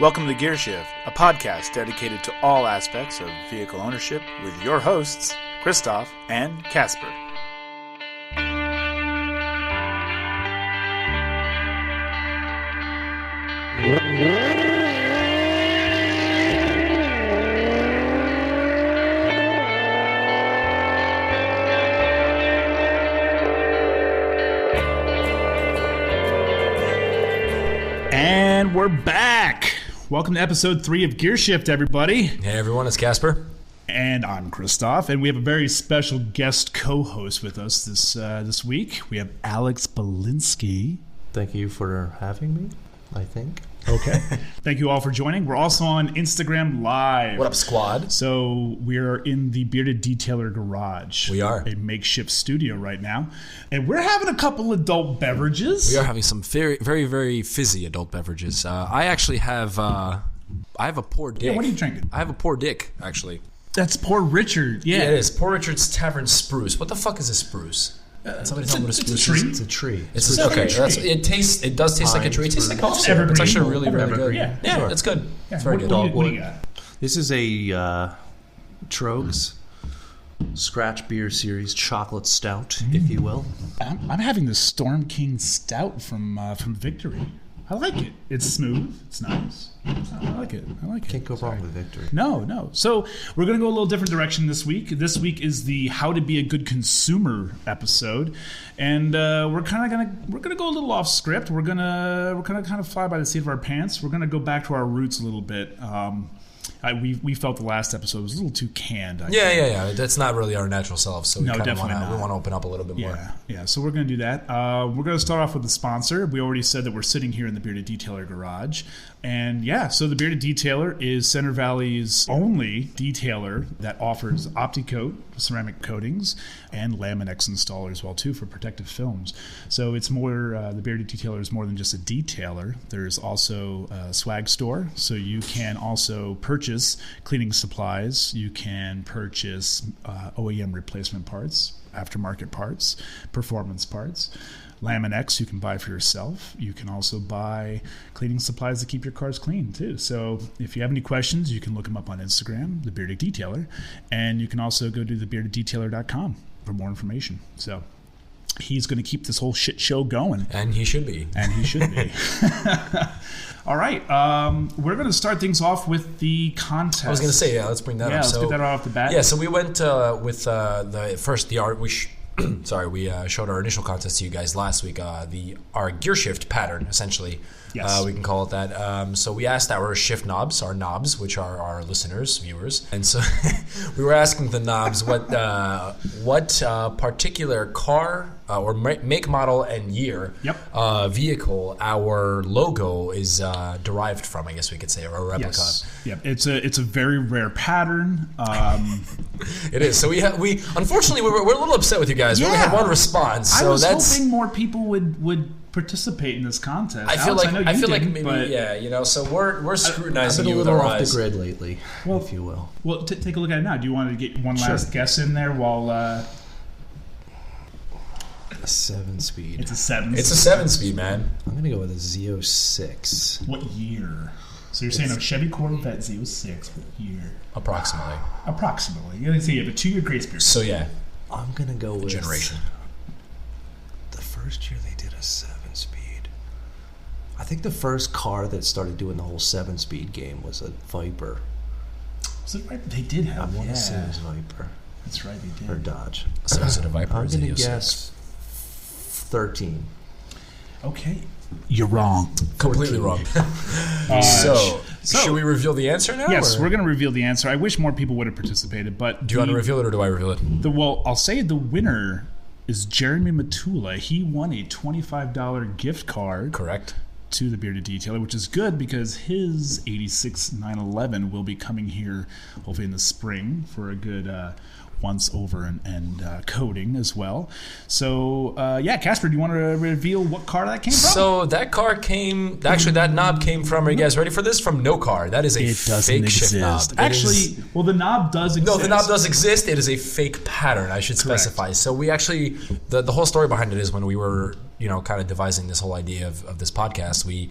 Welcome to Gear Shift, a podcast dedicated to all aspects of vehicle ownership with your hosts, Christof and Kacper. And we're back. Welcome to episode 3 of Gear Shift, everybody. Hey everyone, it's Kacper. And I'm Christof, and we have a very special guest co-host with us this week. We have Alex Belinsky. Thank you for having me, I think. Okay. Thank you all for joining. We're also on Instagram Live. What up, squad? So we're in the Bearded Detailer Garage. We are. A makeshift studio right now. And we're having a couple adult beverages. We are having some very, very, very fizzy adult beverages. I actually have I have a Poor Dick. Yeah, what are you drinking? I have a Poor Dick, actually. That's Poor Richard. Yeah, it is. Poor Richard's Tavern Spruce. What the fuck is a spruce? Somebody tell me what a spruce is. It's a tree. It's okay. It does taste like a tree. It tastes like cough syrup. It's actually really, really good. Yeah, sure. It's good. Yeah. It's very good. What do you got? This is a Trogs Scratch Beer Series chocolate stout, if you will. I'm having the Storm King Stout from Victory. I like it. It's smooth. It's nice. I like it. Can't go wrong with Victory. No. So we're going to go a little different direction this week. This week is the How to Be a Good Consumer episode, and we're gonna go a little off script. We're gonna kind of fly by the seat of our pants. We're gonna go back to our roots a little bit. We felt the last episode was a little too canned. Yeah. That's not really our natural self, so we want to open up a little bit more. Yeah. So we're going to do that. We're going to start off with the sponsor. We already said that we're sitting here in the Bearded Detailer Garage. And so the Bearded Detailer is Center Valley's only detailer that offers OptiCoat, ceramic coatings, and Laminex installer as well, too, for protective films. So it's more, the Bearded Detailer is more than just a detailer. There's also a swag store, so you can also purchase cleaning supplies. You can purchase OEM replacement parts, aftermarket parts, performance parts. Laminex you can buy for yourself. You can also buy cleaning supplies to keep your cars clean too. So if you have any questions, you can look him up on Instagram, The Bearded Detailer, and you can also go to thebeardeddetailer.com for more information. So he's going to keep this whole shit show going. And he should be. All right. We're going to start things off with the contest. I was going to say, let's bring that up. Yeah, let's get that right off the bat. Yeah, so we went with the art. We showed our initial contest to you guys last week. Our gear shift pattern, essentially. Yes. We can call it that. So we asked our shift knobs, our knobs, which are our listeners, viewers, and so we were asking the knobs what particular car or make, model, and year vehicle our logo is derived from. I guess we could say, or a replica. Yes. Yep. It's a very rare pattern. It is. So we unfortunately we're a little upset with you guys. We only had one response. I was that's hoping more people would participate in this contest. I feel like maybe but So we're scrutinizing you with a our little off eyes. the grid lately, if you will. Well, take a look at it now. Do you want to get one last guess in there while? A 7-speed. It's a 7. It's a 7-speed, man. I'm gonna go with a Z06. What year? So you're saying a Chevy Corvette Z06. What year? Approximately. You can see you have a 2-year grace period. So yeah, I'm gonna go with generation. The first year they did a 7-speed. I think the first car that started doing the whole 7-speed game was a Viper. Was it right? They did have. I want to say it was Viper. That's right, they did. Or Dodge. So is it a Viper? I'm or is it gonna a guess 13. Okay. You're wrong. Completely wrong. So should we reveal the answer now? Yes, we're going to reveal the answer. I wish more people would have participated, but do you want to reveal it or do I reveal it? I'll say the winner is Jeremy Matula. He won a $25 gift card. Correct. To the Bearded Detailer, which is good because his 86 911 will be coming here hopefully in the spring for a good once over and coating as well. So Kacper, do you want to reveal what car that came from? So that knob came from, are you guys ready for this? From No Car. That is a fake shift knob. Actually, the knob does exist. No, the knob does exist. It is a fake pattern, I should specify. Correct. So we actually, the whole story behind it is when we were kind of devising this whole idea of this podcast, we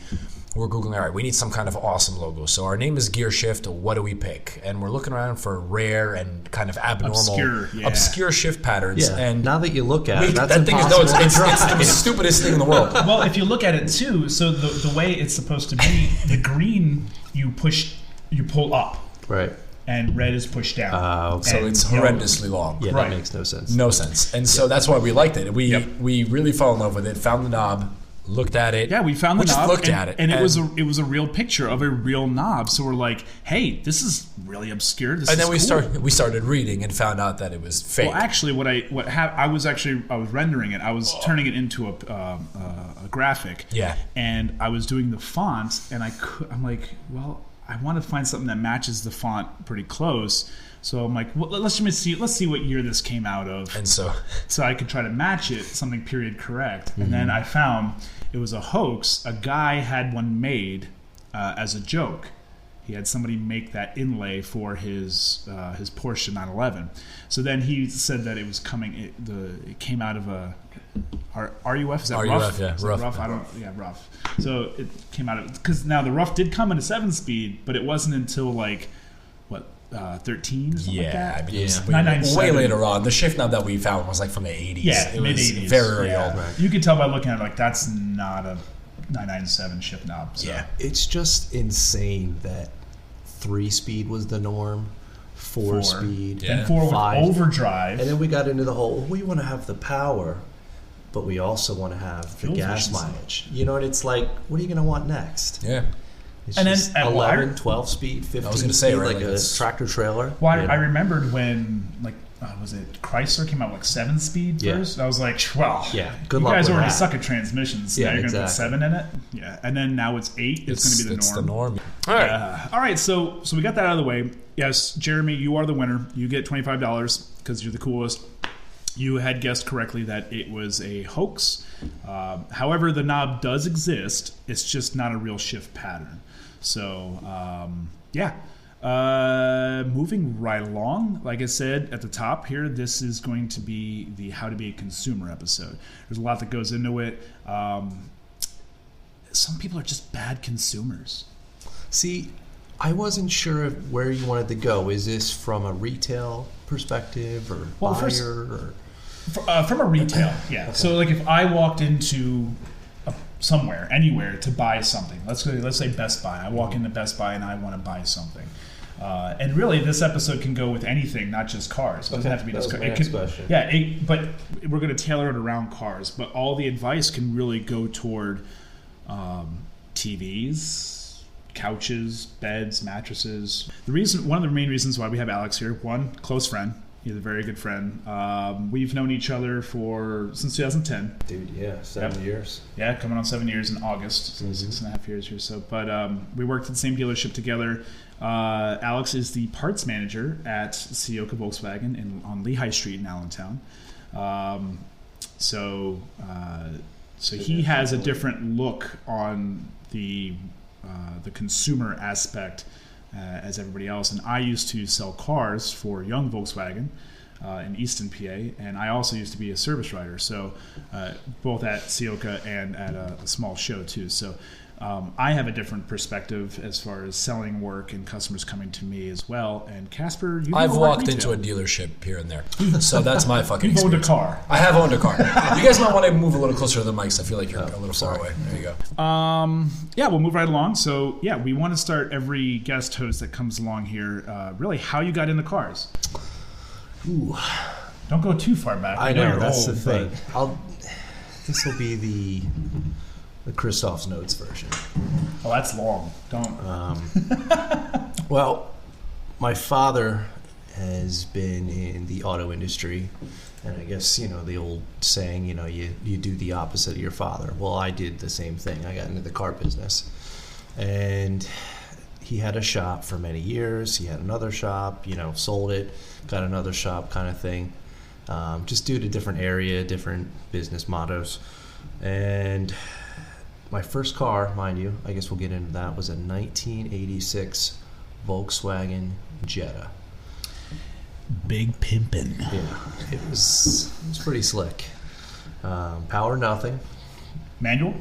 we're Googling, all right, we need some kind of awesome logo. So our name is Gear Shift. What do we pick? And we're looking around for rare and kind of abnormal, obscure shift patterns. Yeah. And now that you look at it, that's that thing is impossible. it's the stupidest thing in the world. Well, if you look at it too, so the way it's supposed to be, the green you pull up, Right. and red is pushed down. Okay. So it's horrendously long. Yeah, Right. that makes no sense. No sense. And so that's why we liked it. We really fell in love with it. Found the knob. Looked at it. Yeah, we found the knob. Just looked at it, and it was a real picture of a real knob. So we're like, hey, this is really obscure. This and is then cool. we started reading and found out that it was fake. Well, actually, I was rendering it. I was turning it into a graphic. Yeah. And I was doing the font, and I'm like, well, I want to find something that matches the font pretty close. So I'm like, well, let's see what year this came out of. And so I could try to match it, something period correct. And then I found it was a hoax. A guy had one made as a joke. He had somebody make that inlay for his Porsche 911. So then he said that it was coming. It came out of a RUF. Is that RUF, rough? yeah, Is that rough. rough. Rough. So it came out of, because now the rough did come in a 7-speed, but it wasn't until like 13 or something like that. I mean, it was 997. way later on. The shift knob that we found was like from the 80s. Yeah, it was mid-80s. very old. Right. You could tell by looking at it, like, that's not a 997 shift knob. So. Yeah. It's just insane that 3-speed was the norm, 4-speed, Yeah. And 4 with 5. overdrive. And then we got into the whole, we want to have the power, but we also want to have the Fuel gas efficiency. mileage. You know, and it's like, what are you going to want next? Yeah. It's And then just at 11, 12 speed, 15 I was gonna say, speed, right, like like a it's- tractor trailer. Well, you know? I remembered when, like, was it Chrysler came out with like 7-speed Yeah. first? I was like, well, Yeah, good you luck guys with already that. suck at transmissions. Yeah, Now you're going to put exactly. 7 in it? Yeah. And then now it's 8. It's going to be the norm. It's the norm. All right. All right, so we got that out of the way. Yes, Jeremy, you are the winner. You get $25 because you're the coolest. You had guessed correctly that it was a hoax. However, the knob does exist. It's just not a real shift pattern. So, yeah. Moving right along, like I said at the top here, this is going to be the How to Be a Consumer episode. There's a lot that goes into it. Some people are just bad consumers. See, I wasn't sure of where you wanted to go. Is this from a retail perspective or Well, buyer? first- Or? From a retail, yeah. Okay. So, like, if I walked into somewhere, anywhere, to buy something, let's say Best Buy. I walk into Best Buy and I want to buy something. And really, this episode can go with anything, not just cars. It doesn't Okay, have to be that just was cars. my next question. Yeah, but we're going to tailor it around cars. But all the advice can really go toward TVs, couches, beds, mattresses. One of the main reasons why we have Alex here, one, close friend. He's a very good friend. We've known each other since 2010. Dude, yeah, 7 years. Yeah, coming on 7 years in August, so 6.5 years here. So, but we worked at the same dealership together. Alex is the parts manager at Sioka Volkswagen on Lehigh Street in Allentown. So he has a different look on the consumer aspect as everybody else. And I used to sell cars for Young Volkswagen in Easton, PA, and I also used to be a service writer. So both at Sioka and at a small show too. So I have a different perspective as far as selling work and customers coming to me as well. And Kacper, I've walked into a dealership here and there, so that's my fucking You've owned a experience. car. I have owned a car. You guys might want to move a little closer to the mics. I feel like you're a little far away. There you go. Yeah, we'll move right along. So, yeah, we want to start every guest host that comes along here, really how you got into cars. Ooh, Don't go too far back. I know, you're that's old, the thing. but- This will be the Christof's notes version. Oh, that's long. Don't. Well, my father has been in the auto industry, and I guess, the old saying, you do the opposite of your father. Well, I did the same thing. I got into the car business. And he had a shop for many years. He had another shop, sold it, got another shop kind of thing. Just due to different area, different business mottos. And my first car, mind you, I guess we'll get into that, was a 1986 Volkswagen Jetta. Big pimpin'. Yeah, it was pretty slick. Power nothing. Manual?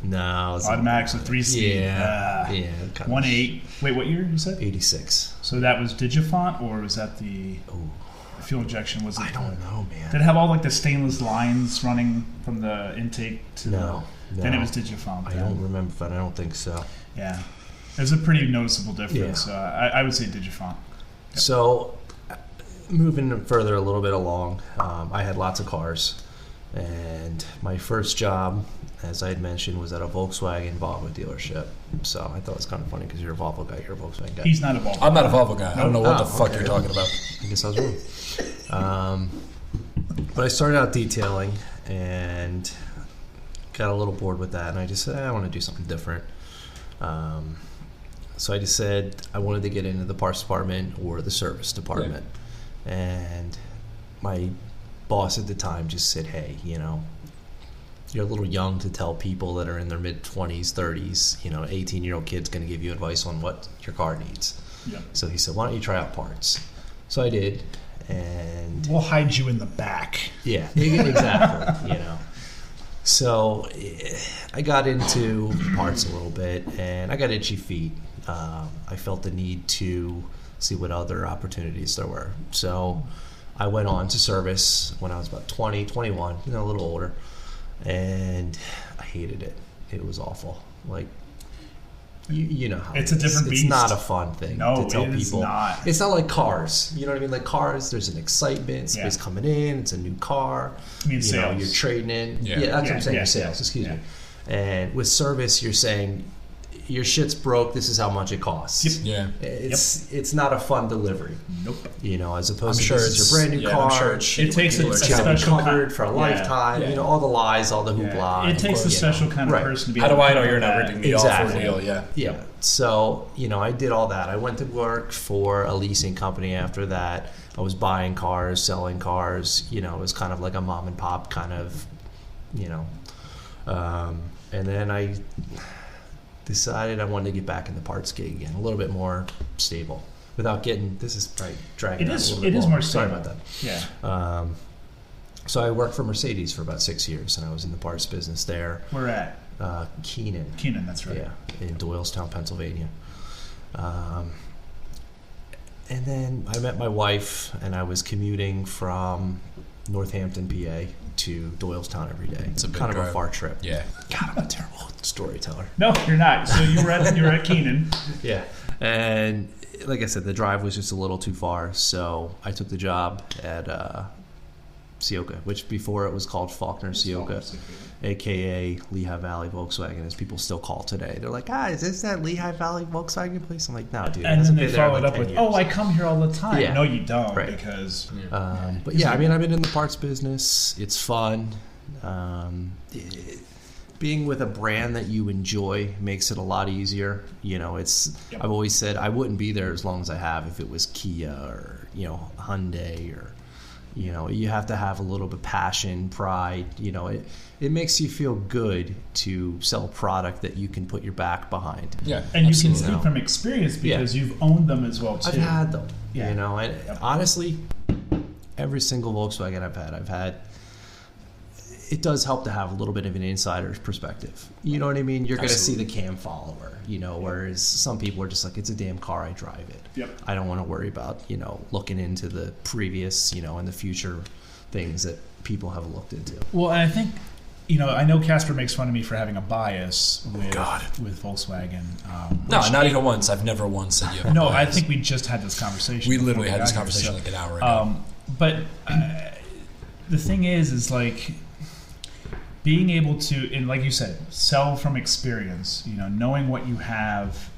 No, it's Automatics with 3-speed. Yeah, Ah. yeah. 1.8. Wait, what year you said? 86. So that was Digifont, or was that the Ooh, fuel injection? Was it? I don't know, man. Did it have all like the stainless lines running from the intake to No. Then it was Digifont. I don't remember, but I don't think so. Yeah, there's a pretty noticeable difference. Yeah. I would say Digifont. So, moving further a little bit along, I had lots of cars, and my first job, as I had mentioned, was at a Volkswagen Volvo dealership. So I thought it was kind of funny because you're a Volvo guy, you're a Volkswagen guy. He's not a Volvo. I'm not a Volvo guy. I don't know what the fuck okay. you're talking about. I guess I was wrong. But I started out detailing and got a little bored with that, and I just said, I want to do something different. So I just said I wanted to get into the parts department or the service department. Yeah. And my boss at the time just said, hey, you're a little young to tell people that are in their mid-20s, 30s, 18-year-old kid's going to give you advice on what your car needs. Yeah. So he said, why don't you try out parts? So I did, and... We'll hide you in the back. Yeah, exactly, So I got into parts a little bit, and I got itchy feet. I felt the need to see what other opportunities there were. So I went on to service when I was about 20, 21, a little older, and I hated it. It was awful. Like, you know how it's a different beast. It's not a fun thing to tell people. It's not. It's not like cars. You know what I mean? Like cars, there's an excitement, space coming in, it's a new car. You mean sales. You're trading in. Yeah, that's what I'm saying. Yeah, Your sales, excuse yeah. me. And with service, you're saying your shit's broke. This is how much it costs. Yep. Yeah. It's not a fun delivery. Nope. As opposed I'm to sure this is your brand new car. I'm sure it's shitty It takes when a people are It's telling special you. covered for a lifetime. Yeah. All the lies, all the hoopla. It takes a special kind of Right. person to be How able do to I know handle you're not that. ripping me Exactly. off for a deal? Yeah. Yeah. So, I did all that. I went to work for a leasing company after that. I was buying cars, selling cars. It was kind of like a mom and pop kind of, and then I decided I wanted to get back in the parts gig again, a little bit more stable without getting, this is probably dragging It out is. a little bit It is long. more Sorry stable. about that. Yeah. So I worked for Mercedes for about 6 years, and I was in the parts business there. We're at Keenan. Keenan. That's right. Yeah, in Doylestown, Pennsylvania. And then I met my wife, and I was commuting from Northampton, PA to Doylestown every day. It's a big kind of drive. a far trip. Yeah. God, I'm a terrible storyteller. No, you're not. So you were at Keenan. Yeah, and like I said, the drive was just a little too far, so I took the job at Sioka, which before it was called Faulkner Sioka, aka Lehigh Valley Volkswagen, as people still call today. They're like, is this that Lehigh Valley Volkswagen place? I'm like, no, dude. And then they been there in followed like up 10 with, years. "Oh, I come here all the time." Yeah. No, you don't, Right. because But yeah, I mean, I've been in the parts business. It's fun. Being with a brand that you enjoy makes it a lot easier. Yep. I've always said I wouldn't be there as long as I have if it was Kia or Hyundai or you have to have a little bit of passion, pride. It makes you feel good to sell a product that you can put your back behind. Yeah. and you can absolutely. speak from experience because you've owned them as well too. I've had them, Yeah. and honestly, every single Volkswagen I've had, it does help to have a little bit of an insider's perspective. You know what I mean? You're going to see the cam follower, whereas some people are just like, it's a damn car, I drive it. Yep. I don't want to worry about, looking into the previous, and the future things that people have looked into. Well, and I think, I know Kacper makes fun of me for having a bias with Volkswagen. No, which- not even once. I've never once said you have a No, I bias. think we just had this conversation. We before literally had got this here, conversation so, like an hour ago. But the thing is like being able to, and like you said, sell from experience. Knowing what you have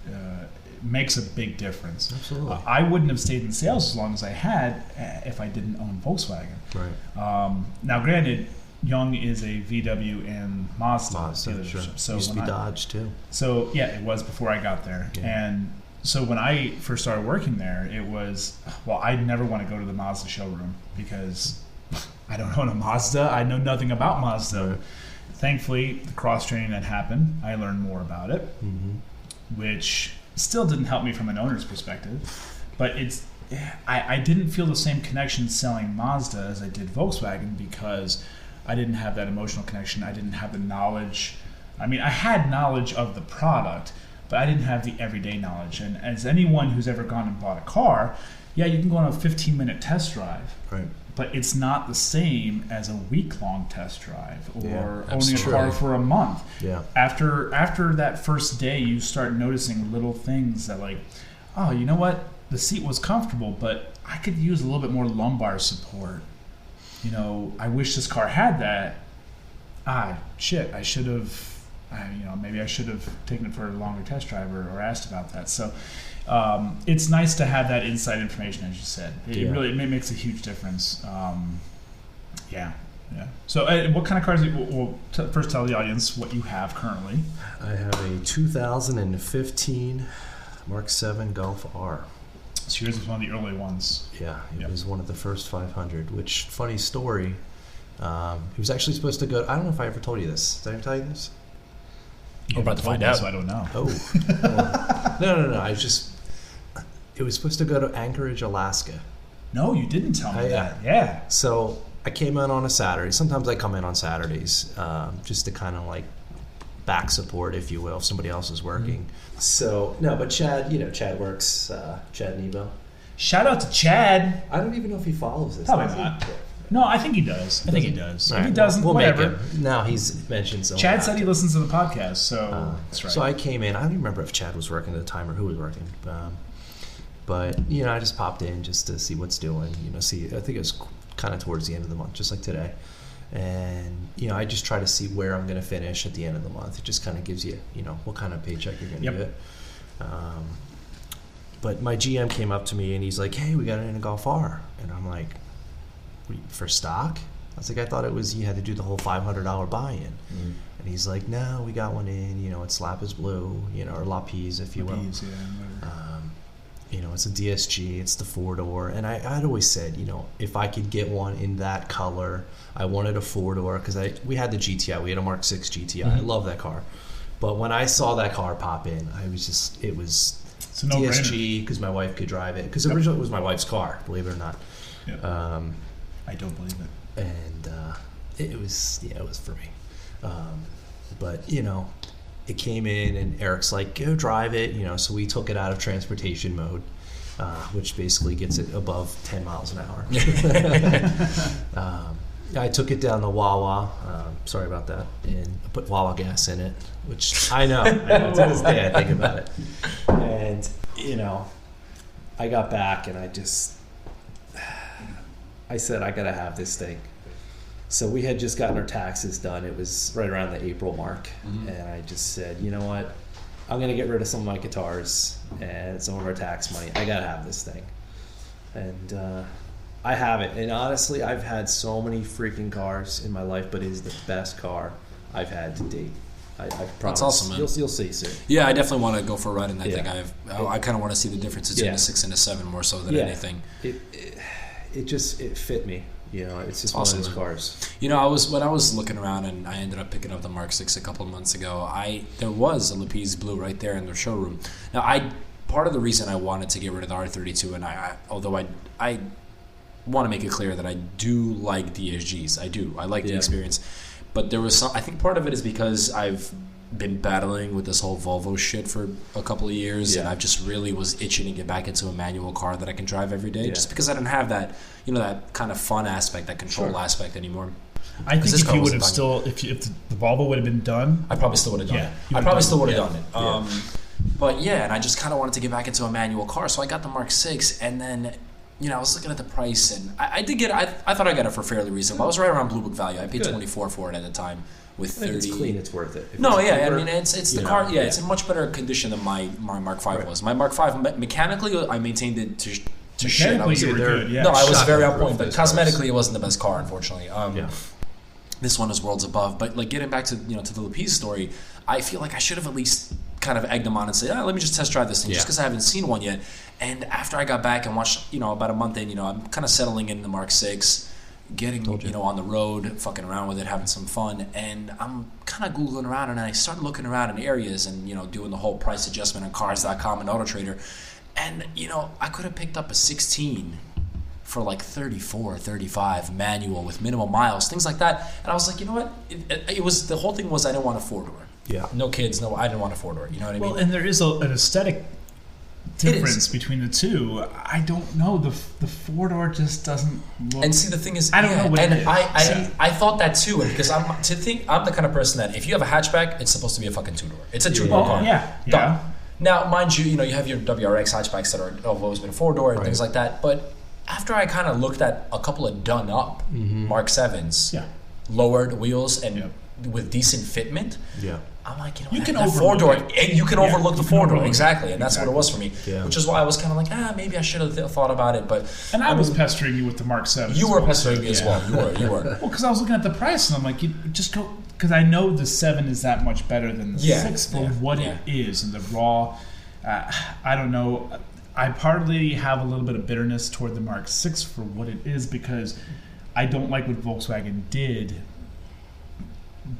makes a big difference. Absolutely. I wouldn't have stayed in sales as long as I had if I didn't own Volkswagen. Right. Now, granted, Young is a VW and Mazda dealership. Sure. So Used to when be Dodge, too. So yeah, it was before I got there. Yeah. And so when I first started working there, it was, I'd never want to go to the Mazda showroom because I don't own a Mazda. I know nothing about Mazda. Right. Thankfully, the cross training that happened, I learned more about it, which still didn't help me from an owner's perspective. But I didn't feel the same connection selling Mazda as I did Volkswagen because I didn't have that emotional connection. I didn't have the knowledge I mean, I had knowledge of the product, but I didn't have the everyday knowledge. And as anyone who's ever gone and bought a car, yeah, you can go on a 15-minute test drive. Right. But it's not the same as a week-long test drive or owning a true. car for a month. Yeah. After that first day, you start noticing little things that like, oh, you know what? The seat was comfortable, but I could use a little bit more lumbar support. You know, I wish this car had that. Shit, I should have, maybe I should have taken it for a longer test drive or asked about that. So it's nice to have that inside information, as you said. It really makes a huge difference. Yeah. So what kind of cars, first tell the audience what you have currently. I have a 2015 Mark 7 Golf R. So yours was one of the early ones. Yeah, it was one of the first 500, which, funny story, he was actually supposed to go, I don't know if I ever told you this. Did I ever tell you this? We're about to find out. So I don't know. Oh. No. It was supposed to go to Anchorage, Alaska. No, you didn't tell me that. Yeah. So I came in on a Saturday. Sometimes I come in on Saturdays just to kind of like back support, if you will, if somebody else is working. So, no, but Chad, Chad works, Chad Nebo. Shout out to Chad. I don't even know if he follows this. Probably not. No, I think he does. I think he does. If he doesn't, we'll whatever. Make him. Now he's mentioned so. Chad said he listens to the podcast, so that's right. So I came in. I don't even remember if Chad was working at the time or who was working. But I just popped in just to see what's doing. See, I think it was kind of towards the end of the month, just like today. And I just try to see where I'm going to finish at the end of the month. It just kind of gives you, what kind of paycheck you're going to get. But my GM came up to me and he's like, "Hey, we got it in a Golf R," and I'm like, "For stock?" I was like, "I thought it was you had to do the whole $500 buy-in." And he's like, "No, we got one in. It's Lapis Blue, or Lapis, if you will. Lapis, It's a DSG. It's the 4-door." And I'd always said, if I could get one in that color, I wanted a 4-door because we had the GTI. We had a Mark 6 GTI. I love that car. But when I saw that car pop in, it was DSG because my wife could drive it. Because originally it was my wife's car, believe it or not. Yeah. I don't believe it. And it was for me. But it came in and Eric's like, "Go drive it," so we took it out of transportation mode, which basically gets it above 10 miles an hour. I took it down to Wawa, sorry about that, and I put Wawa gas in it, which I know to this day I think about it. And I got back and I said, I gotta have this thing. So we had just gotten our taxes done. It was right around the April mark. And I just said, you know what? I'm going to get rid of some of my guitars and some of our tax money. I got to have this thing. And I have it. And honestly, I've had so many freaking cars in my life, but it is the best car I've had to date. I promise. That's awesome, man. You'll see soon. Yeah, I definitely want to go for a ride in that thing. I kind of want to see the difference between a 6 and a 7 more so than anything. It fit me. It's just awesome, one of those cars. When I was looking around and I ended up picking up the Mark 6 a couple of months ago, there was a Lapis Blue right there in their showroom. Now, part of the reason I wanted to get rid of the R32, and although I want to make it clear that I do like DSGs, I do. I like the experience. But there was I think part of it is because I've been battling with this whole Volvo shit for a couple of years, and I just really was itching to get back into a manual car that I can drive every day, just because I didn't have that, that kind of fun aspect, that control aspect anymore. I think if you would have if the Volvo would have been done, I probably still would have done it. I probably still would have done it. But and I just kind of wanted to get back into a manual car, so I got the Mark 6, and then I was looking at the price, and I did get it. I thought I got it for fairly reasonable. I was right around Blue Book value. I paid $24 for it at the time. With 30. If it's clean, it's worth it. It's the car. Yeah, it's in much better condition than my Mark V was. My Mark V, mechanically, I maintained it to shit. I was good. Yeah. No, I was very on point, but cosmetically, it wasn't the best car, unfortunately. This one is worlds above. But getting back to to the Lapis story, I feel like I should have at least kind of egged them on and said, let me just test drive this thing, just because I haven't seen one yet. And after I got back and watched, about a month in, I'm kind of settling in the Mark 6. Getting on the road, fucking around with it, having some fun, and I'm kind of googling around, and I started looking around in areas, and doing the whole price adjustment on Cars.com and AutoTrader, and I could have picked up a 16 for like 34, 35 manual with minimal miles, things like that, and I was like, you know what? It was the whole thing was I didn't want a 4-door. Yeah. No kids. No, I didn't want a 4-door. You know what I mean? Well, and there is an aesthetic difference between the two. I don't know. The 4-door just doesn't look... And see, the thing is, I don't know what and it is. I thought that too, because I'm the kind of person that if you have a hatchback, it's supposed to be a fucking 2-door. It's a 2-door car. Yeah. Done. Now, mind you, you have your WRX hatchbacks that have always been 4-door and things like that. But after I kind of looked at a couple of done up Mark 7s, lowered wheels and with decent fitment, I'm like, you can that overlook 4-door, it. and you can overlook the 4-door, exactly, and that's Exactly. what it was for me. Yeah. Which is why I was kind of like, maybe I should have thought about it, but and I was pestering you with the Mark 7. You were pestering me as well. You were. Well, because I was looking at the price and I'm like, you just go, because I know the 7 is that much better than the 6 for what it is and the raw. I don't know. I partly have a little bit of bitterness toward the Mark 6 for what it is because I don't like what Volkswagen did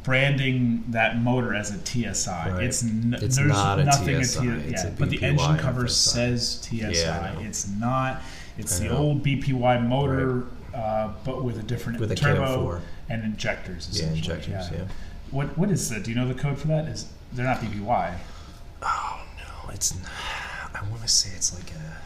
branding that motor as a TSI. Right. It's there's not a TSI. It's a but the engine cover says TSI. Yeah, It's not. It's the old BPY motor, but with a different turbo and injectors. Yeah, injectors. Yeah. What is that? Do you know the code for that? They're not BPY? Oh no, it's. I want to say it's like a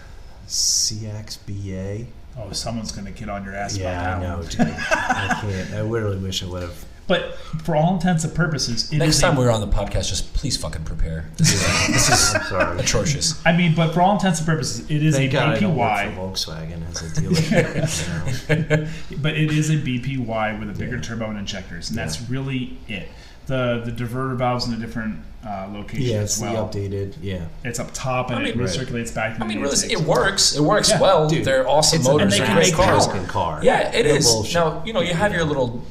CXBA. Oh, someone's going to get on your ass Yeah, about I that know, one. dude. I can't. I really wish I would have. But for all intents and purposes, next time we're on the podcast, just please fucking prepare. This is I'm sorry. atrocious. I mean, but for all intents and purposes, it is Thank a God I don't work BPY. for Volkswagen as a dealership. But it is a BPY with a bigger turbo and injectors, and that's really it. The diverter valves in a different location as well. It's the updated. Yeah, it's up top and it recirculates back. I mean, really, it works. It works well. Dude, they're awesome motors. They're great cars. Car. Yeah, it is. Bullshit. Now, you have your little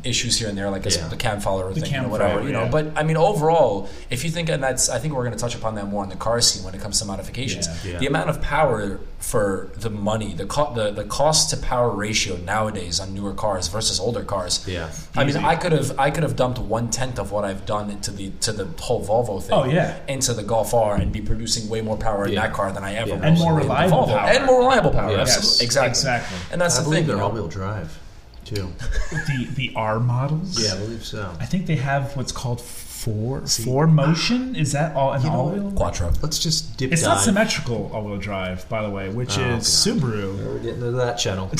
issues here and there, like the cam follower thing, whatever. But I mean, overall, if you think, and I think we're going to touch upon that more in the car scene when it comes to modifications. Yeah. The amount of power for the money, the cost to power ratio nowadays on newer cars versus older cars. Yeah. I mean, I could have dumped 1/10 of what I've done into the whole Volvo thing. Oh yeah. Into the Golf R and be producing way more power in that car than I ever will. And more reliable power. And more reliable power. Yeah. Absolutely. Exactly. And that's I the believe thing. they're all-wheel drive, too. The R models. Yeah, I believe so. I think they have what's called four motion. Is that all an all-wheel? Quattro. Let's just dip It's dive. not symmetrical all-wheel drive, by the way, which is Subaru. We're getting into that channel.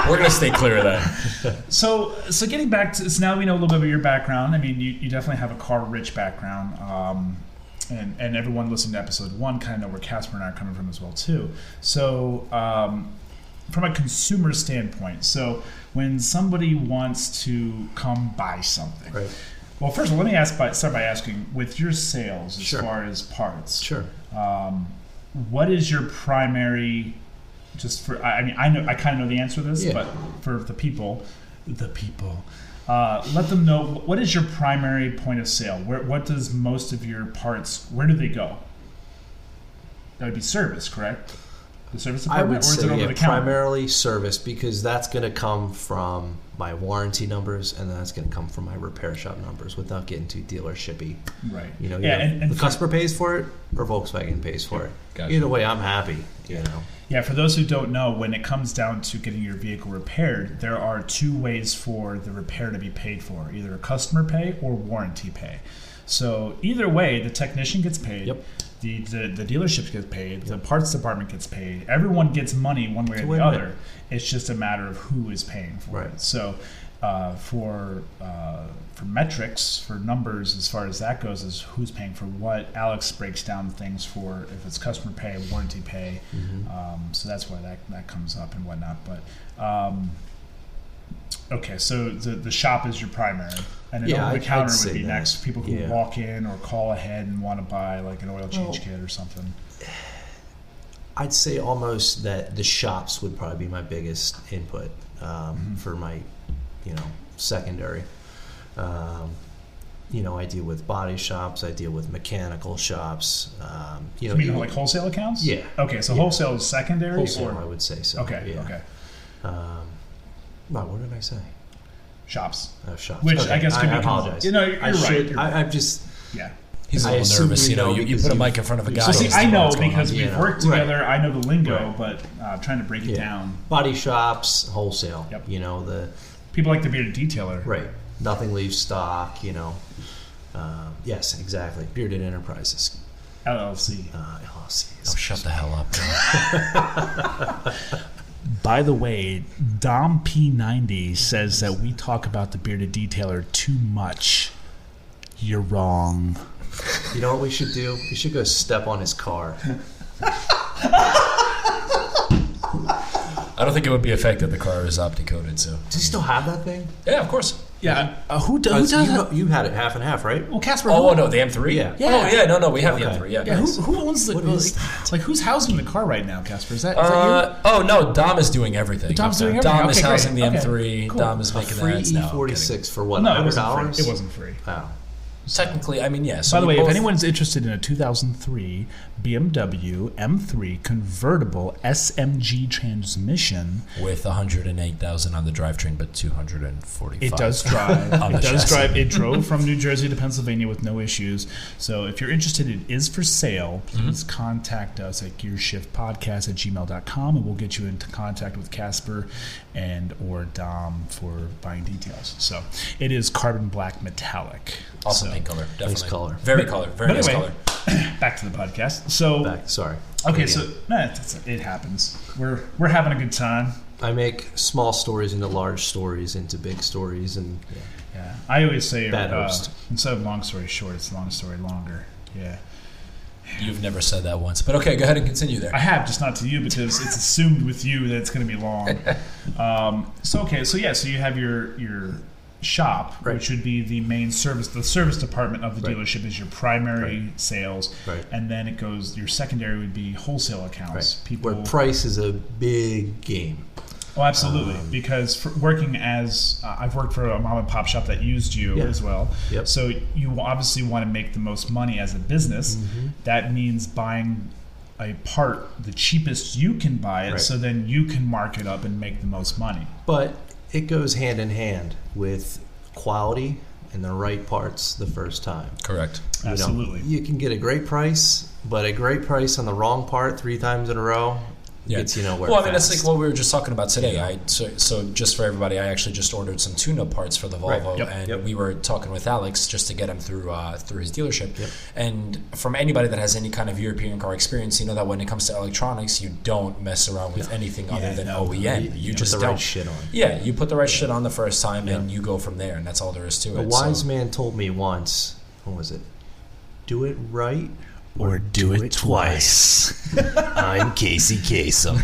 We're gonna stay clear of that. So getting back to so now we know a little bit about your background. I mean, you definitely have a car-rich background, and everyone listening to episode 1 kind of know where Kacper and I are coming from as well too. So from a consumer standpoint, so when somebody wants to come buy something, Right. well, first of all, let me start by asking, with your sales as far as parts, Sure. what is your primary? Just for, I mean, I kind of know the answer to this, but for the people, let them know what is your primary point of sale. What does most of your parts? Where do they go? That would be service, correct? The service department, I would or is say it over the counter? primarily service, because that's going to come from my warranty numbers, and that's going to come from my repair shop numbers without getting too dealershippy. Right. And the customer pays for it or Volkswagen pays for it. Gotcha. Either way, I'm happy. You know. Yeah, for those who don't know, when it comes down to getting your vehicle repaired, there are 2 ways for the repair to be paid for, either a customer pay or warranty pay. So either way, the technician gets paid, the dealership gets paid, the parts department gets paid. Everyone gets money one way or the other. It's just a matter of who is paying for it. So for metrics, for numbers, as far as that goes, is who's paying for what. Alex breaks down things for if it's customer pay, warranty pay. So that's why that comes up and whatnot. But okay, so the shop is your primary, and then over the counter would be next. People who walk in or call ahead and want to buy like an oil change kit or something. I'd say almost that the shops would probably be my biggest input for my, secondary. I deal with body shops. I deal with mechanical shops. You mean like wholesale accounts? Yeah. Okay, so wholesale is secondary? Wholesale, I would say so. Okay, yeah. okay. What did I say? Shops. Shops. Which okay. I guess could be... I apologize. You're right. I'm just... Yeah. He's a little nervous, you put a mic in front of a guy. So see, I know because on. we've worked together. I know the lingo, but trying to break it down. Body shops, wholesale. Yep. The people like to be a detailer. Right. Nothing leaves stock, yes, exactly. Bearded Enterprises. LLC. LLC. Oh, shut the hell up. By the way, Dom P90 says that we talk about the Bearded Detailer too much. You're wrong. You know what we should do? We should go step on his car. I don't think it would be effective. The car is opti-coated, so. Does he still have that thing? Yeah, of course. Yeah. Who does that? You had it half and half, right? Well, Casper. Oh, no, the M3? Yeah. Oh, yeah, no, we have the M3, yeah. Yeah, Nice. who owns the... What is that? Like, who's housing the car right now, Casper? Is that you? Oh, no, Dom is doing everything. Dom's doing everything? Dom is Okay, housing great. the Okay, M3. cool. Dom is A making free that. No, I'm E46 for what, No, it $100? wasn't free. It wasn't free. Wow. Technically, I mean, yeah. So By the way, if both- anyone's interested in a 2003 BMW M3 convertible SMG transmission, with 108,000 on the drivetrain, but 245. it does drive. On the It does chassis. drive. It drove from New Jersey to Pennsylvania with no issues. So if you're interested, it is for sale. Please contact us at gearshiftpodcast@gmail.com, and we'll get you into contact with Casper and or Dom for buying details. So it is carbon black metallic. Awesome So, pink color, definitely. Nice color. Very color, very But nice anyway, color. back to the podcast. So Sorry. okay, so it happens. We're having a good time. I make small stories into large stories into big stories, and Yeah, I always say Bad host. instead of long story short, it's long story longer. Yeah, You've never said that once, but okay, go ahead and continue there. I have, just not to you because it's assumed with you that it's going to be long. So you have your shop, Right. which would be the main service. The service department of the Right. dealership is your primary sales, Right. and then it goes. Your secondary would be wholesale accounts. People where price is a big game. Oh, absolutely. Because for working as I've worked for a mom and pop shop that used you Yeah. as well. Yep. So you obviously want to make the most money as a business. That means buying a part the cheapest you can buy it, Right. so then you can mark it up and make the most money. But it goes hand in hand with quality and the right parts the first time. Correct. You know, Absolutely. you can get a great price, but a great price on the wrong part 3 times in a row gets you nowhere. Well, I mean, that's fast. like what we were just talking about today. So just for everybody, I actually just ordered some tune-up parts for the Volvo, Right. and we were talking with Alex just to get him through his dealership. Yep. And from anybody that has any kind of European car experience, you know that when it comes to electronics, you don't mess around with anything other than OEM. You put just the don't. right shit on. Yeah, you put the right shit on the first time, and you go from there, and that's all there is to A it. wise so. man told me once, what was it? Do it right Or do it twice. I'm Casey Kasem.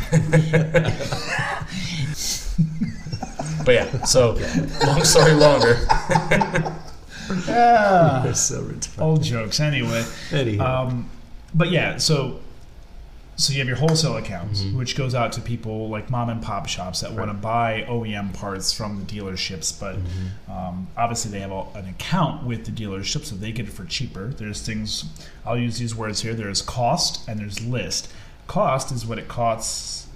But yeah, so long story longer. Ah, So retarded. old jokes. Anyway. Anyhow. But yeah, so you have your wholesale accounts, which goes out to people like mom and pop shops that want to buy OEM parts from the dealerships, but obviously they have an account with the dealership, so they get it for cheaper. There's things, I'll use these words here, there's cost and there's list. Cost is what it costs,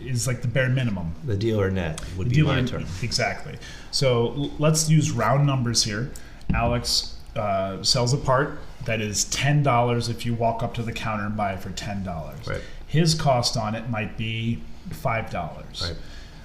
is like the bare minimum. The dealer net would be my term. Exactly. So let's use round numbers here. Alex sells a part that is $10 if you walk up to the counter and buy it for $10. Right. His cost on it might be $5.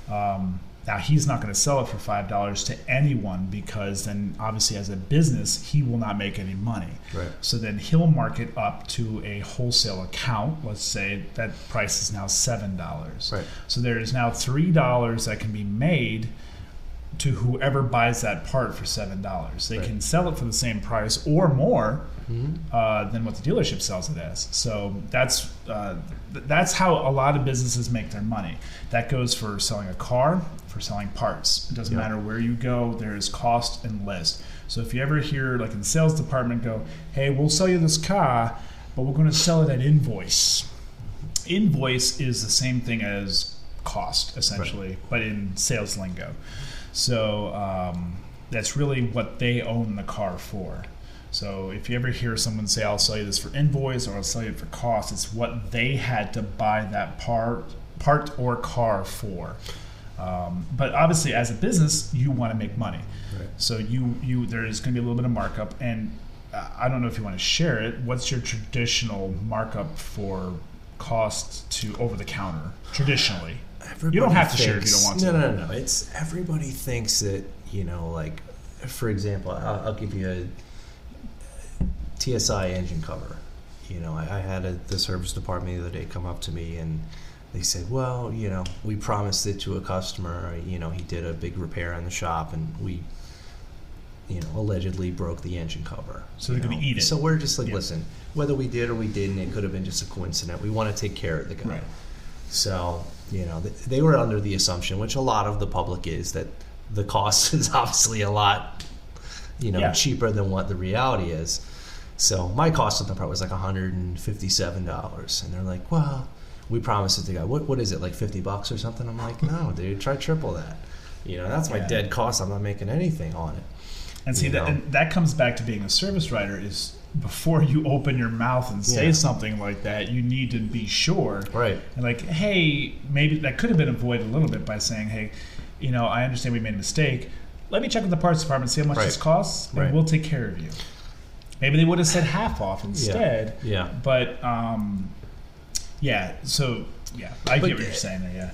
Right. Now he's not going to sell it for $5 to anyone because then obviously as a business he will not make any money. Right. So then he'll mark it up to a wholesale account. Let's say that price is now $7. Right. So there is now $3 that can be made to whoever buys that part for $7. They Right. can sell it for the same price or more than what the dealership sells it as. So that's how a lot of businesses make their money. That goes for selling a car, for selling parts. It doesn't matter where you go. There is cost and list. So if you ever hear like in the sales department go, "Hey, we'll sell you this car, but we're going to sell it at invoice." Invoice is the same thing as cost essentially, but in sales lingo. So that's really what they own the car for. So if you ever hear someone say, "I'll sell you this for invoice" or "I'll sell you it for cost," it's what they had to buy that part or car for. But obviously, as a business, you want to make money. Right. So there is going to be a little bit of markup, and I don't know if you want to share it. What's your traditional markup for cost to over the counter traditionally? Everybody You don't have to thinks, share if you don't want to. No. It's everybody thinks that, like for example, I'll give you a TSI engine cover. You know, I had the service department the other day come up to me and they said, well, you know, we promised it to a customer. You know, he did a big repair in the shop and we, you know, allegedly broke the engine cover. So they're going to eat it. So we're just like, listen, whether we did or we didn't, it could have been just a coincidence. We want to take care of the guy. Right. So, you know, they were under the assumption, which a lot of the public is, that the cost is obviously a lot, you know, cheaper than what the reality is. So my cost on the part was like $157. And they're like, well, we promised it to the guy. What is it, like $50 or something? I'm like, no, dude, try triple that. You know, that's my dead cost. I'm not making anything on it. And see, that comes back to being a service writer is before you open your mouth and say something like that, you need to be sure. Right. And like, hey, maybe that could have been avoided a little bit by saying, hey, you know, I understand we made a mistake. Let me check with the parts department, see how much this costs, and we'll take care of you. Maybe they would have said half off instead. Yeah. But, I get what you're saying there, yeah.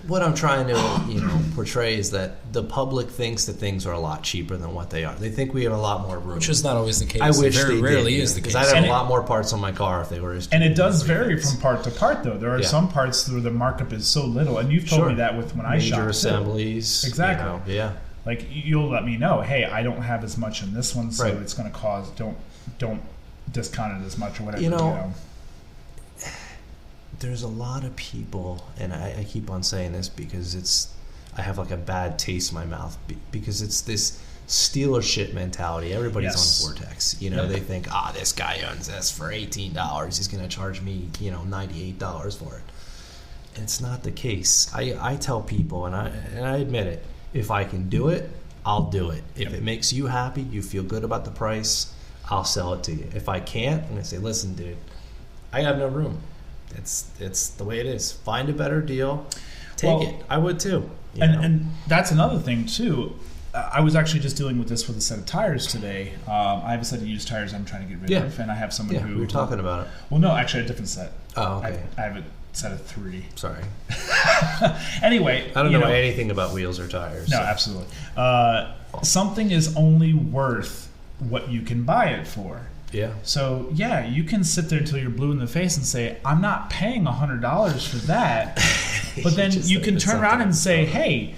What I'm trying to, you know, portray is that the public thinks that things are a lot cheaper than what they are. They think we have a lot more room. Which is not always the case. I wish very they rarely did, is the case. because I'd have a lot more parts on my car if they were as cheap. And it does vary from part to part, though. There are some parts where the markup is so little, and you've told me that with when I shop. Major assemblies. Exactly. You know, like, you'll let me know, hey, I don't have as much in this one, so it's going to cause, don't discount it as much or whatever. You know, there's a lot of people, and I keep on saying this because I have like a bad taste in my mouth because it's this steal or shit mentality. Everybody's on Vortex. You know, they think, this guy owns this for $18. He's going to charge me, you know, $98 for it. And it's not the case. I tell people, and I admit it, if I can do it, I'll do it. If it makes you happy, you feel good about the price, I'll sell it to you. If I can't, I'm going to say, listen, dude, I have no room. It's the way it is. Find a better deal. Take it. I would too. And that's another thing too. I was actually just dealing with this with a set of tires today. I have a set of used tires I'm trying to get rid of, and I have someone who... we were talking about it. Well, no, actually a different set. Oh, okay. I have a set of 3. Sorry. Anyway... I don't know anything about wheels or tires. No, absolutely. Something is only worth what you can buy it for. Yeah. So, you can sit there until you're blue in the face and say, I'm not paying $100 for that. But then you can turn around and say, hey,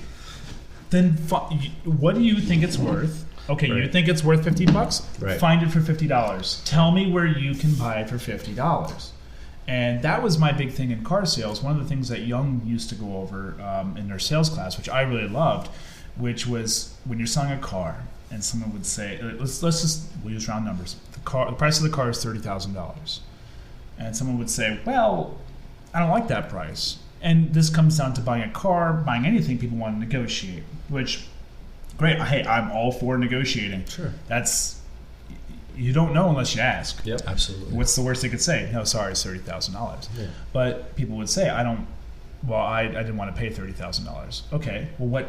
then what do you think it's worth? Okay, you think it's worth $50? Right. Find it for $50. Tell me where you can buy it for $50. And that was my big thing in car sales. One of the things that Young used to go over in their sales class, which I really loved, which was when you're selling a car and someone would say, we'll use round numbers. The price of the car is $30,000. And someone would say, well, I don't like that price. And this comes down to buying a car, buying anything, people want to negotiate, which, great. Hey, I'm all for negotiating. Sure. You don't know unless you ask. Yep, absolutely. What's the worst they could say? No, sorry, it's $30,000. Yeah. But people would say, I didn't want to pay $30,000. Okay, well, what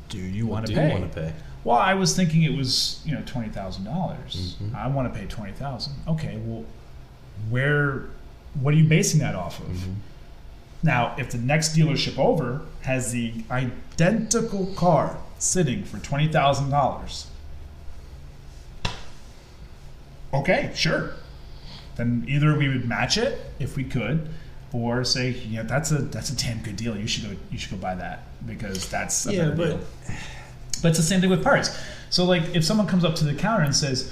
do you want to pay? Well, I was thinking it was, $20,000. Mm-hmm. I want to pay $20,000. Okay, well, what are you basing that off of? Mm-hmm. Now, if the next dealership over has the identical car sitting for $20,000, okay, sure. Then either we would match it if we could, or say, that's a damn good deal. You should go buy that because that's a better deal. But it's the same thing with parts. So, like, if someone comes up to the counter and says,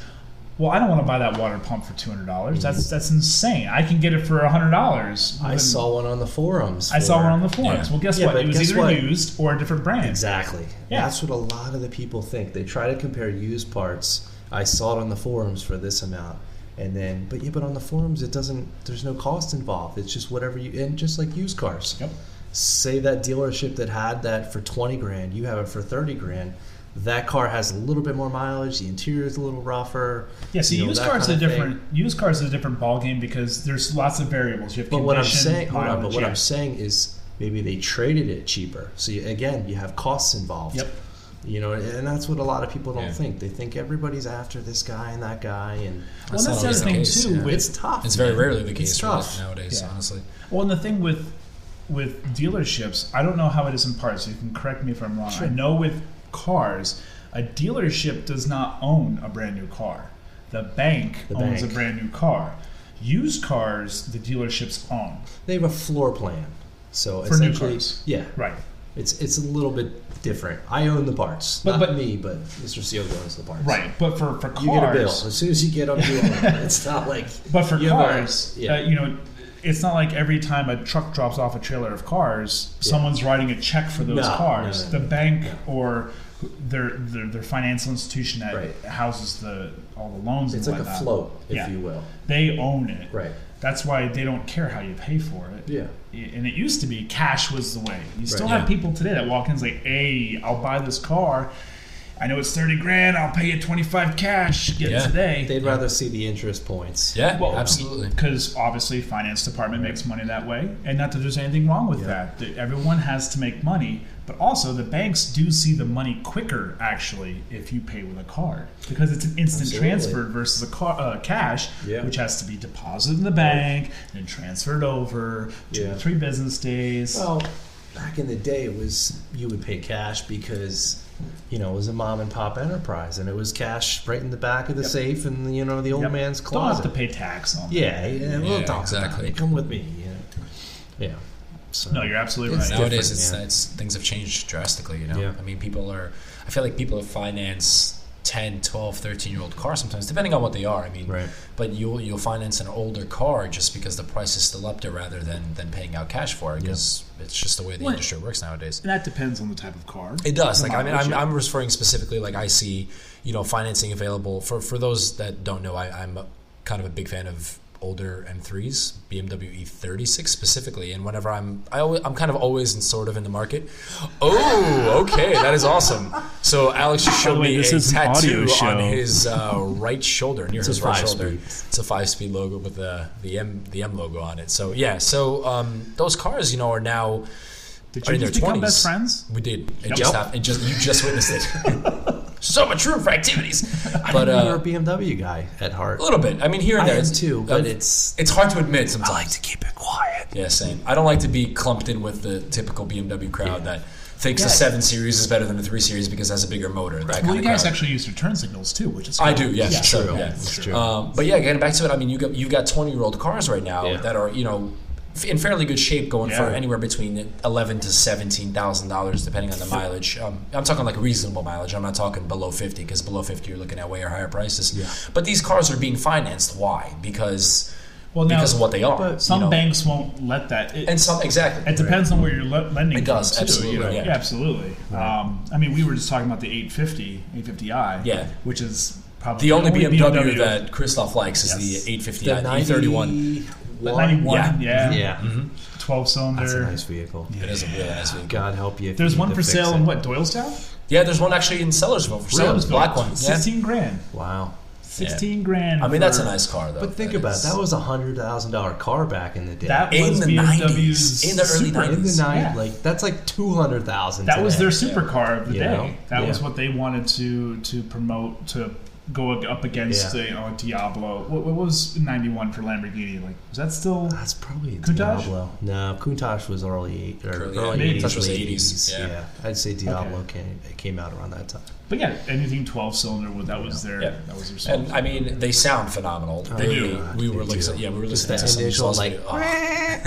well, I don't want to buy that water pump for $200. Mm-hmm. That's insane. I can get it for $100. I saw one on the forums. Yeah. Well, guess what? It was either used or a different brand. Exactly. Yeah. That's what a lot of the people think. They try to compare used parts. I saw it on the forums for this amount. And then, but on the forums, there's no cost involved. It's just whatever and just like used cars. Yep. Say that dealership that had that for $20,000, you have it for $30,000. That car has a little bit more mileage. The interior is a little rougher. Yeah, so used cars are different. Used cars is a different ball game because there's lots of variables. You have but what I'm saying, mileage, what I'm saying is maybe they traded it cheaper. So you have costs involved. Yep. And that's what a lot of people don't think. They think everybody's after this guy and that guy, and that's the other thing too. Yeah. It's tough. It's very rarely the case Yeah. nowadays, honestly. Well, and the thing with dealerships, I don't know how it is in parts. So you can correct me if I'm wrong. Sure. I know with cars, A dealership does not own a brand new car. The bank owns a brand new car. Used cars, the dealerships own. They have a floor plan. So For new essentially, cars. yeah, Right. it's a little bit different. I own the parts, But Mr. Ciogo owns the parts. Right. But for cars, You get a bill as soon as you get them. You own them. It's not like. But for you have a- cars, yeah. it's not like every time a truck drops off a trailer of cars, someone's writing a check for those No, cars. no. The bank or their financial institution that Right. houses all the loans It's and like a whatnot, float, if Yeah. you will. they own it. Right. That's why they don't care how you pay for it. Yeah. And it used to be cash was the way. You still Right. have people today that walk in and say, "Hey, I'll buy this car. I know it's 30 grand. I'll pay you 25 cash. Get it today." They'd rather see the interest points. Yeah, Well, absolutely. Because obviously, finance department makes money that way, and not that there's anything wrong with that. Everyone has to make money, but also the banks do see the money quicker. Actually, if you pay with a card, because it's an instant Absolutely. transfer versus a cash, Yeah. which has to be deposited in the bank and transferred over 2 to 3 business days. Well, back in the day, it was you would pay cash because it was a mom and pop enterprise, and it was cash right in the back of the safe in the old Yep. man's Don't closet. have to pay tax on. Yeah, we'll Yeah, talk exactly. about it. Come with me. Yeah. So, No, you're absolutely It's right. Nowadays, different, it's things have changed drastically. Yeah. I mean, I feel like people finance 10, 12, 13-year-old cars sometimes, depending on what they are. I mean, Right. but you'll finance an older car just because the price is still up there rather than paying out cash for it, because it's just the way the Well, industry works nowadays. And that depends on the type of car. It does. The Like, I mean, mileage, I'm referring specifically, like, I see, financing available for those that don't know. I'm kind of a big fan of older M3s, BMW E36 specifically, and whenever I'm kind of always in the market. Oh, okay, that is awesome. So Alex just showed me this a is an audio tattoo show. on his right shoulder, near his right shoulder. 5-speed. It's a 5-speed logo with the M logo on it. So yeah, those cars, are now. Did are you in their just become 20s. best friends? We did. It Yep. just happened. You just witnessed it. So much room for activities. But you're a BMW guy at heart. a little bit. I mean, here and I there. am it's- too, but it's. it's hard to admit sometimes. I like to keep it quiet. Yeah, same. I don't like to be clumped in with the typical BMW crowd that thinks the Yeah. 7 Series is better than the 3 Series because it has a bigger motor. That Well, kind you of guys crowd. actually use your turn signals too, which is I cool. do, yes, Yeah. true. True. Yeah. It's true. But yeah, getting back to it, I mean, you've got 20-year-old cars right now Yeah. that are in fairly good shape, going for Yeah. anywhere between $11,000 to $17,000 depending on the mileage. I'm talking like reasonable mileage. I'm not talking below 50, because below 50 you're looking at way higher prices. Yeah. But these cars are being financed. Why? Because Well, now, of what they are. but some banks won't let that. and some exactly. It depends on where you're lending. It does, from, too, absolutely, yeah. absolutely. I mean, we were just talking about the 850i, Yeah. which is probably The only BMW that Christof likes is Yes. the 850i, The the E31. 91, Yeah. yeah, Yeah. 12-cylinder. That's a nice vehicle. It is a really nice vehicle. God help you. If There's you one need for to fix sale it. in what, Doylestown? Yeah, there's one actually in Sellersville for sale. Sellersville. Black one. Yeah. 16 grand. Wow. 16 grand. I mean, that's a for- nice car, though. But think about it. That was a $100,000 car back in the day. That In was the BMW's 90s, in the early super- 90s. in the night, Yeah. like that's like 200,000. That was their today. supercar of the You day. know? That was Yeah. what they wanted to promote, to go up against Yeah. Diablo. What was 91 for Lamborghini? Like, was that still? That's probably a Countach? Diablo. No, Countach was early Early early 80s. 80s. Countach was late 80s, yeah. I'd say Diablo came out around that time. But yeah, anything 12-cylinder. That was their. Yeah. That was their. song. And I mean, they sound phenomenal. They do. We were They listening. do. Yeah, we were Just listening that to some initial, exhaust like, video.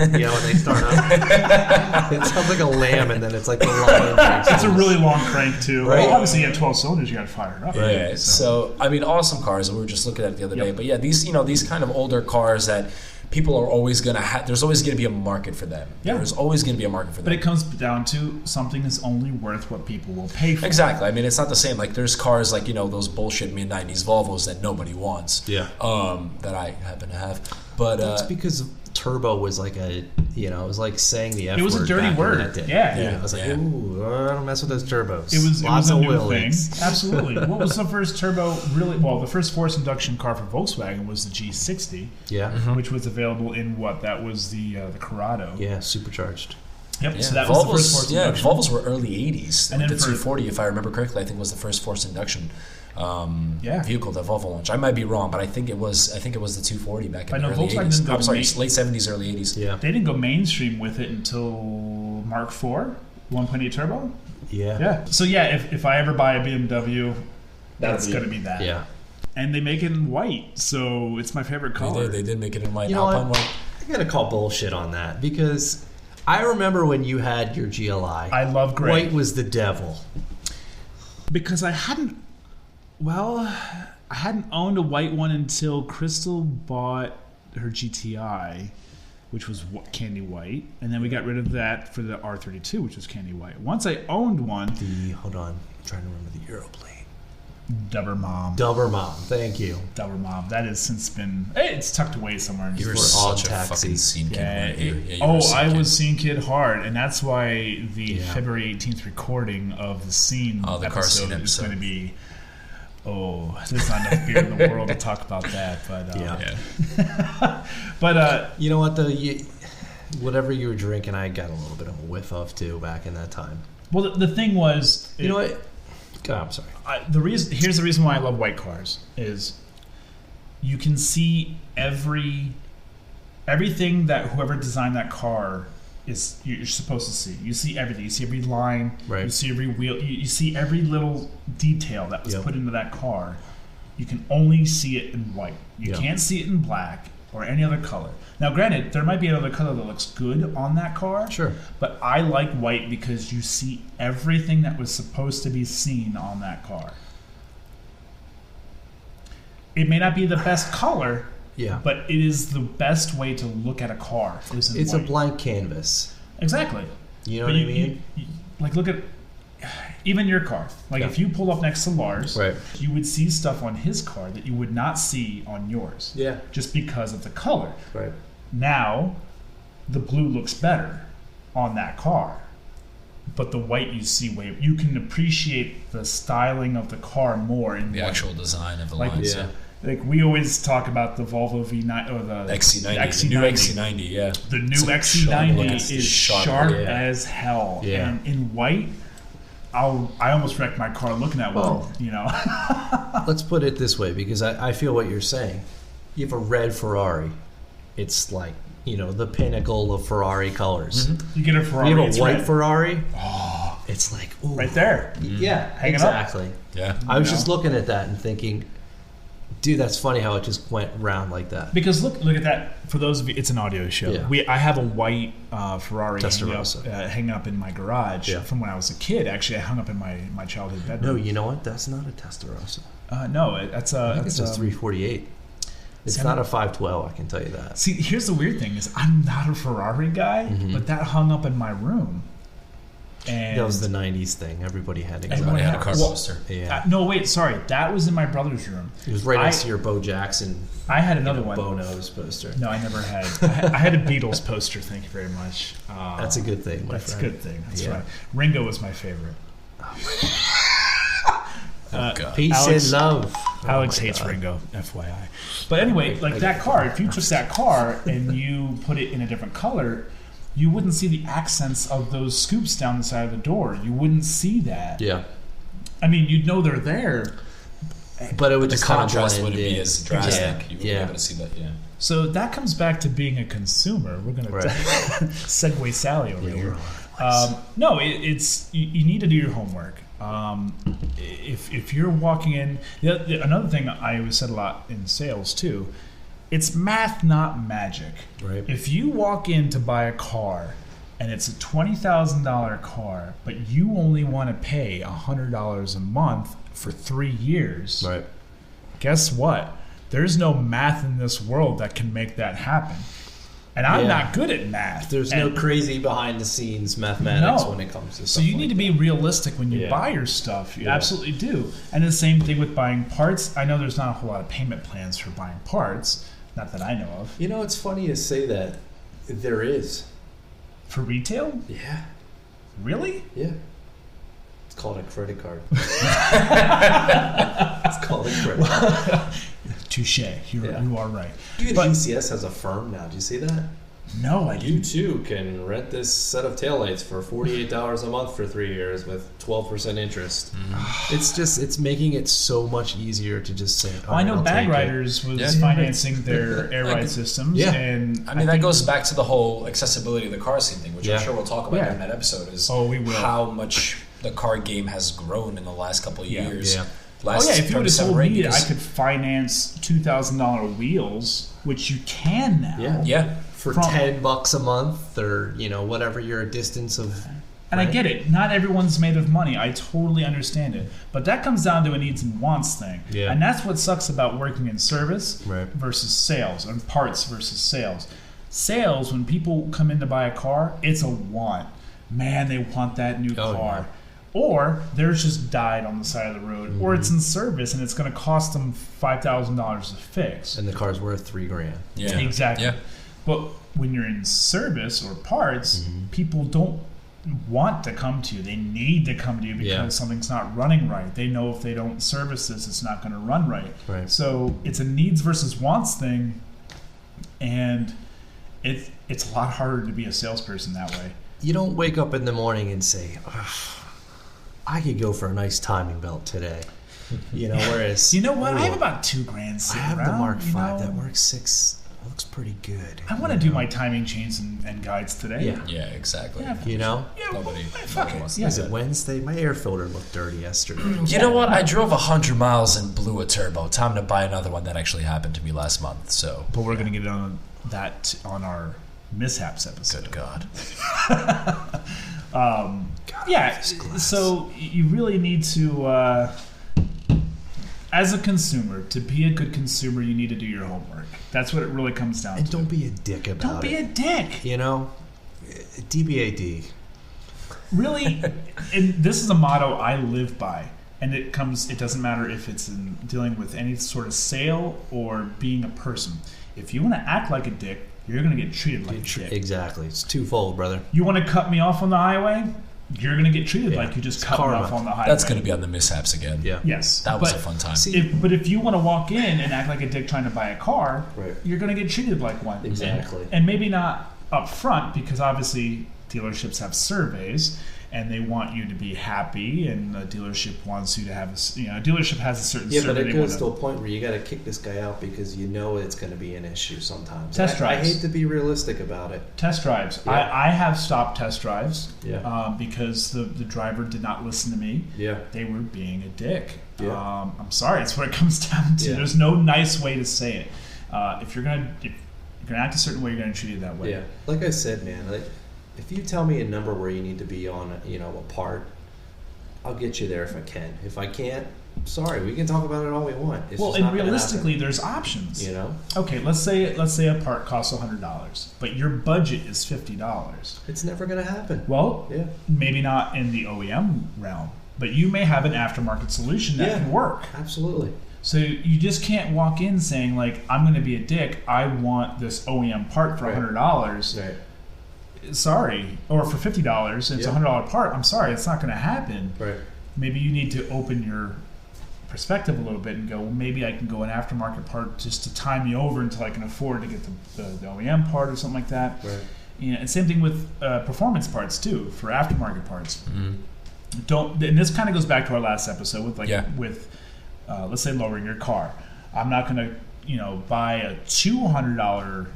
Oh. You know, when they start up, it sounds like a lamb, and then it's like the lion. It's a really long crank too. Right. Well, obviously, you have 12 cylinders. You got to fire it up. Yeah. So I mean, awesome cars. And we were just looking at it the other day. But yeah, these these kind of older cars that people are always going to have. There's always going to be a market for them. Yeah. There's always going to be a market for them. But it comes down to something is only worth what people will pay for. Exactly. I mean, it's not the same. Like, there's cars like, those bullshit mid-90s Volvos that nobody wants. Yeah. That I happen to have. But It's because turbo was like it was like saying the F word. It was a dirty back in word. that day. Yeah. I was like, Yeah. ooh, I don't mess with those turbos. It was Lots a of new oil thing. leaks. Absolutely. What was the first turbo really? Well, the first forced induction car for Volkswagen was the G60, Yeah. which was available in what? That was the Corrado. Yeah, superchuched. Yep. yeah, So that was the first Volvos, forced yeah, induction. Volvos were early 80s. And Like then the for- 240, if I remember correctly, I think was the first forced induction Yeah. vehicle that Volvo launched. I might be wrong, but I think it was the 240 back in I the know early Volkswagen 80s. didn't go I'm sorry, ma- late 70s, early 80s. Yeah. They didn't go mainstream with it until Mark IV, 1.8 turbo. Yeah. Yeah. So yeah, if I ever buy a BMW, that's going to be that. Yeah. And they make it in white, so it's my favorite color. They did make it in white. You know Alpine what? white. I gotta call bullshit on that because I remember when you had your GLI. I love gray. White was the devil. Because I hadn't owned a white one until Crystal bought her GTI, which was candy white, and then we got rid of that for the R32, which was candy white. Once I owned one, Hold on, I'm trying to remember the Europlate. Dubber Mom. Thank you. Dubber Mom. That has since been. It's tucked away somewhere. In You were For such all a taxi. fucking scene kid. Yeah, weren't you? Yeah, you were a scene I kid. was Scene Kid hard, and that's why the Yeah. February 18th recording of the Scene Oh, the car episode scene is episode. going to be. Oh, there's not enough beer in the world to talk about that, but Yeah. but You know what though? Whatever you were drinking, I got a little bit of a whiff of too back in that time. well, the thing was, You know what? God, I'm sorry. here's the reason why I love white cars is you can see everything that whoever designed that car is you're supposed to see. You see everything. You see every line. Right. You see every wheel. You see every little detail that was Yep. put into that car. You can only see it in white. You Yep. can't see it in black or any other color. Now, granted, there might be another color that looks good on that car. Sure. But I like white because you see everything that was supposed to be seen on that car. It may not be the best color, Yeah. but it is the best way to look at a car. Is in It's a white. blank canvas. Exactly. You know But what I mean? like, look at even your car. Like, Yeah. if you pulled up next to Lars, Right. you would see stuff on his car that you would not see on yours. Yeah. Just because of the color. Right. Now, the blue looks better on that car, but the white you see way you can appreciate the styling of the car more in The white. actual design of the Like, lines. Yeah. Like, we always talk about the Volvo V9 or the XC90. The new XC90, yeah. The new It's like XC90 sharp. is It's sharp, sharp yeah. as hell, Yeah. and in white, I almost wrecked my car looking at one. Well, You know, Let's put it this way, because I feel what you're saying. You have a red Ferrari. It's like, the pinnacle of Ferrari colors. you get a Ferrari. You have it's a white red. Ferrari. It's like, ooh. right there. Yeah, Hanging up. exactly. Yeah. I was You know? just looking at that and thinking, dude, that's funny how it just went round like that. Because look at that. For those of you, it's an audio show. Yeah. I have a white Ferrari Testarossa. hanging up in my garage Yeah. from when I was a kid. Actually, I hung up in my childhood bedroom. No, you know what? That's not a Testarossa. No, that's a. I think it's a 348. It's See, not a 512, I can tell you that. See, here's the weird thing: is I'm not a Ferrari guy, Mhm. but that hung up in my room. And That was the 90s thing. Everybody had Everyone Everybody had a had- car well, poster. Yeah. no, wait, sorry, that was in my brother's room. It was right I- next to your Bo Jackson I had another one. Bono's poster. No, I never had. I had a Beatles poster. Thank you very much. That's a good thing, my That's friend. a good thing. That's Yeah. right. Ringo was my favorite. Oh, God. Peace Alex- and love. Alex Oh my hates God. Ringo, FYI. But anyway, like that car, if you took that car and you put it in a different color, you wouldn't see the accents of those scoops down the side of the door. You wouldn't see that. Yeah. I mean, you'd know they're there. But it would The just kind of contrast blend wouldn't be in. as drastic. Yeah. You wouldn't Yeah. be able to see that, yeah. So that comes back to being a consumer. We're going Right. to segue Sally over Yeah, here. we're No, it's you need to do your homework. If you're walking in, another thing I always said a lot in sales too, it's math, not magic. Right. If you walk in to buy a car and it's a $20,000 car, but you only want to pay $100 a month for 3 years, Right. guess what? There's no math in this world that can make that happen. And I'm Yeah. not good at math. There's And no crazy behind the scenes mathematics No. when it comes to so stuff you like need to that. be realistic when you Yeah. buy your stuff. You Yeah. absolutely do. And the same thing with buying parts. I know there's not a whole lot of payment plans for buying parts. Not that I know of. You know, it's funny to say that. There is. For retail? Yeah. Really? Yeah. It's called a credit card. It's called a credit card. Touche. Yeah. You are right. Even But- UCS has a firm now. Do you see that? No, I You didn't. too can rent this set of taillights for $48 a month for 3 years with 12% interest. It's making it so much easier to just say. Well, I know "Alright, I'll Bag take it." Riders was Yeah. financing their air ride systems. Yeah. And I mean, that think- goes back to the whole accessibility of the car scene thing, which Yeah. I'm sure we'll talk about Yeah. during that episode. Is Oh, we will. how much the car game has grown in the last couple of years. Yeah. Last if you would have told me because- I could finance $2,000 wheels, which you can now. Yeah. For From- $10 a month, or whatever your distance of. And I get it. Not everyone's made of money. I totally understand it. But that comes down to a needs and wants thing. Yeah. And that's what sucks about working in service Right. versus sales, and parts versus sales. Sales, when people come in to buy a car, it's a want. Man, they want that new Oh, car. yeah. Or theirs just died on the side of the road. Or it's in service and it's going to cost them $5,000 to fix. And the car's worth $3,000. Yeah. Exactly. Yeah. But when you're in service or parts, people don't want to come to you. They need to come to you because Yeah. something's not running right. They know if they don't service this, it's not going to run right. Right. So it's a needs versus wants thing, and it's a lot harder to be a salesperson that way. You don't wake up in the morning and say, "Ugh, I could go for a nice timing belt today." Whereas You know what? "Ooh, I have about $2,000 I sitting have around. the Mark V you know? that Mark 6 looks pretty good. I want to do my timing chains and guides today. Yeah. Yeah, exactly. Yeah. Yeah, Nobody fuck it. wants Yeah. Is it Wednesday? My air filter looked dirty yesterday. You know what? I drove 100 miles and blew a turbo. Time to buy another one. That actually happened to me last month. So, But we're going to get on that on our mishaps episode. good God. Yeah, so you really need to, as a consumer, to be a good consumer, you need to do your homework. That's what it really comes down And to. don't be a dick about Don't be it. a dick. DBAD. Really, and this is a motto I live by. And it doesn't matter if it's in dealing with any sort of sale or being a person. If you want to act like a dick, you're going to get treated like a dick. Exactly. It's twofold, brother. You want to cut me off on the highway, you're going to get treated Yeah. like you just It's cut me karma. off on the highway. That's going to be on the mishaps again. Yeah. Yes. That was but a fun time. See- But if you want to walk in and act like a dick trying to buy a car, Right. you're going to get treated like one. Exactly. And maybe not up front, because obviously dealerships have surveys and they want you to be happy, and the dealership wants you to have a dealership has a certain Yeah, survey but it they goes want to a point where you got to kick this guy out because you know it's going to be an issue sometimes. Test I drives. hate to be realistic about it. Test drives. Yeah. I have stopped test drives Yeah. because the driver did not listen to me. Yeah. They were being a dick. Yeah. I'm sorry. It's what it comes down to. Yeah. There's no nice way to say it. If you're gonna act a certain way, you're gonna treat it that way. Yeah. Like I said, man, like if you tell me a number where you need to be on, a part, I'll get you there if I can. If I can't, sorry, we can talk about it all we want. It's Well, just and not gonna realistically, happen, there's options. Okay, let's say a part costs $100, but your budget is $50. it's never going to happen. Well, Yeah. maybe not in the OEM realm, but you may have an aftermarket solution that Yeah. can work. Absolutely. So you just can't walk in saying like, I'm going to be a dick. I want this OEM part for Right. $100. Right. Sorry, or for $50, and it's a Yeah. $100 part. I'm sorry, it's not going to happen. Right. Maybe you need to open your perspective a little bit and go, well, maybe I can go an aftermarket part just to tie me over until I can afford to get the OEM part or something like that. Right. And same thing with performance parts too, for aftermarket parts. Mm-hmm. And this kind of goes back to our last episode with Yeah. let's say lowering your car. I'm not going to buy a $200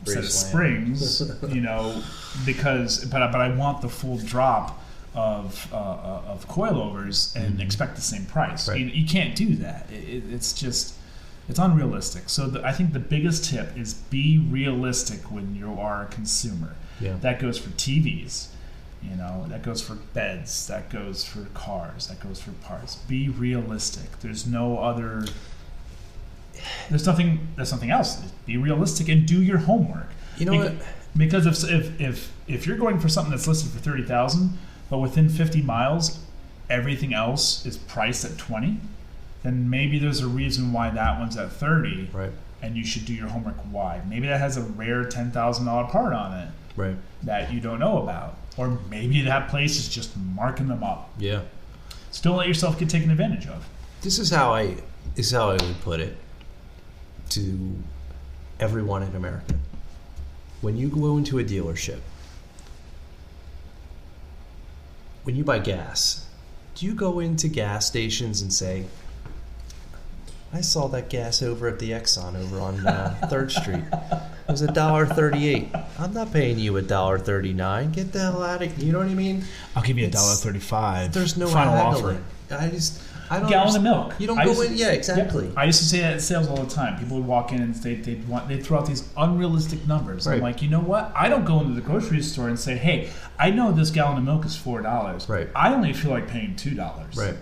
set of springs, but I want the full drop of coilovers and expect the same price. Right. You can't do that. It's unrealistic. So I think the biggest tip is be realistic when you are a consumer. Yeah. That goes for TVs. That goes for beds. That goes for cars. That goes for parts. Be realistic. There's nothing else. Be realistic and do your homework. You know what? Because if you're going for something that's listed for $30,000, but within 50 miles, everything else is priced at $20,000, then maybe there's a reason why that one's at $30,000. Right. And you should do your homework why. Maybe that has a rare $10,000 part on it Right. that you don't know about. Or maybe that place is just marking them up. Yeah. So don't let yourself get taken advantage of. This is how I would put it to everyone in America. When you go into a dealership, when you buy gas, do you go into gas stations and say, I saw that gas over at the Exxon over on 3rd Street. It was $1.38. I'm not paying you $1.39. Get the hell out of here. You know what I mean? I'll give you $1.35. There's no final haggling. offer. I don't Gallon of milk. You don't go in. Yeah, exactly. I used to say that at sales all the time. People would walk in and they'd throw out these unrealistic numbers. Right. I'm like, you know what? I don't go into the grocery store and say, hey, I know this gallon of milk is $4. Right. I only feel like paying $2. Right.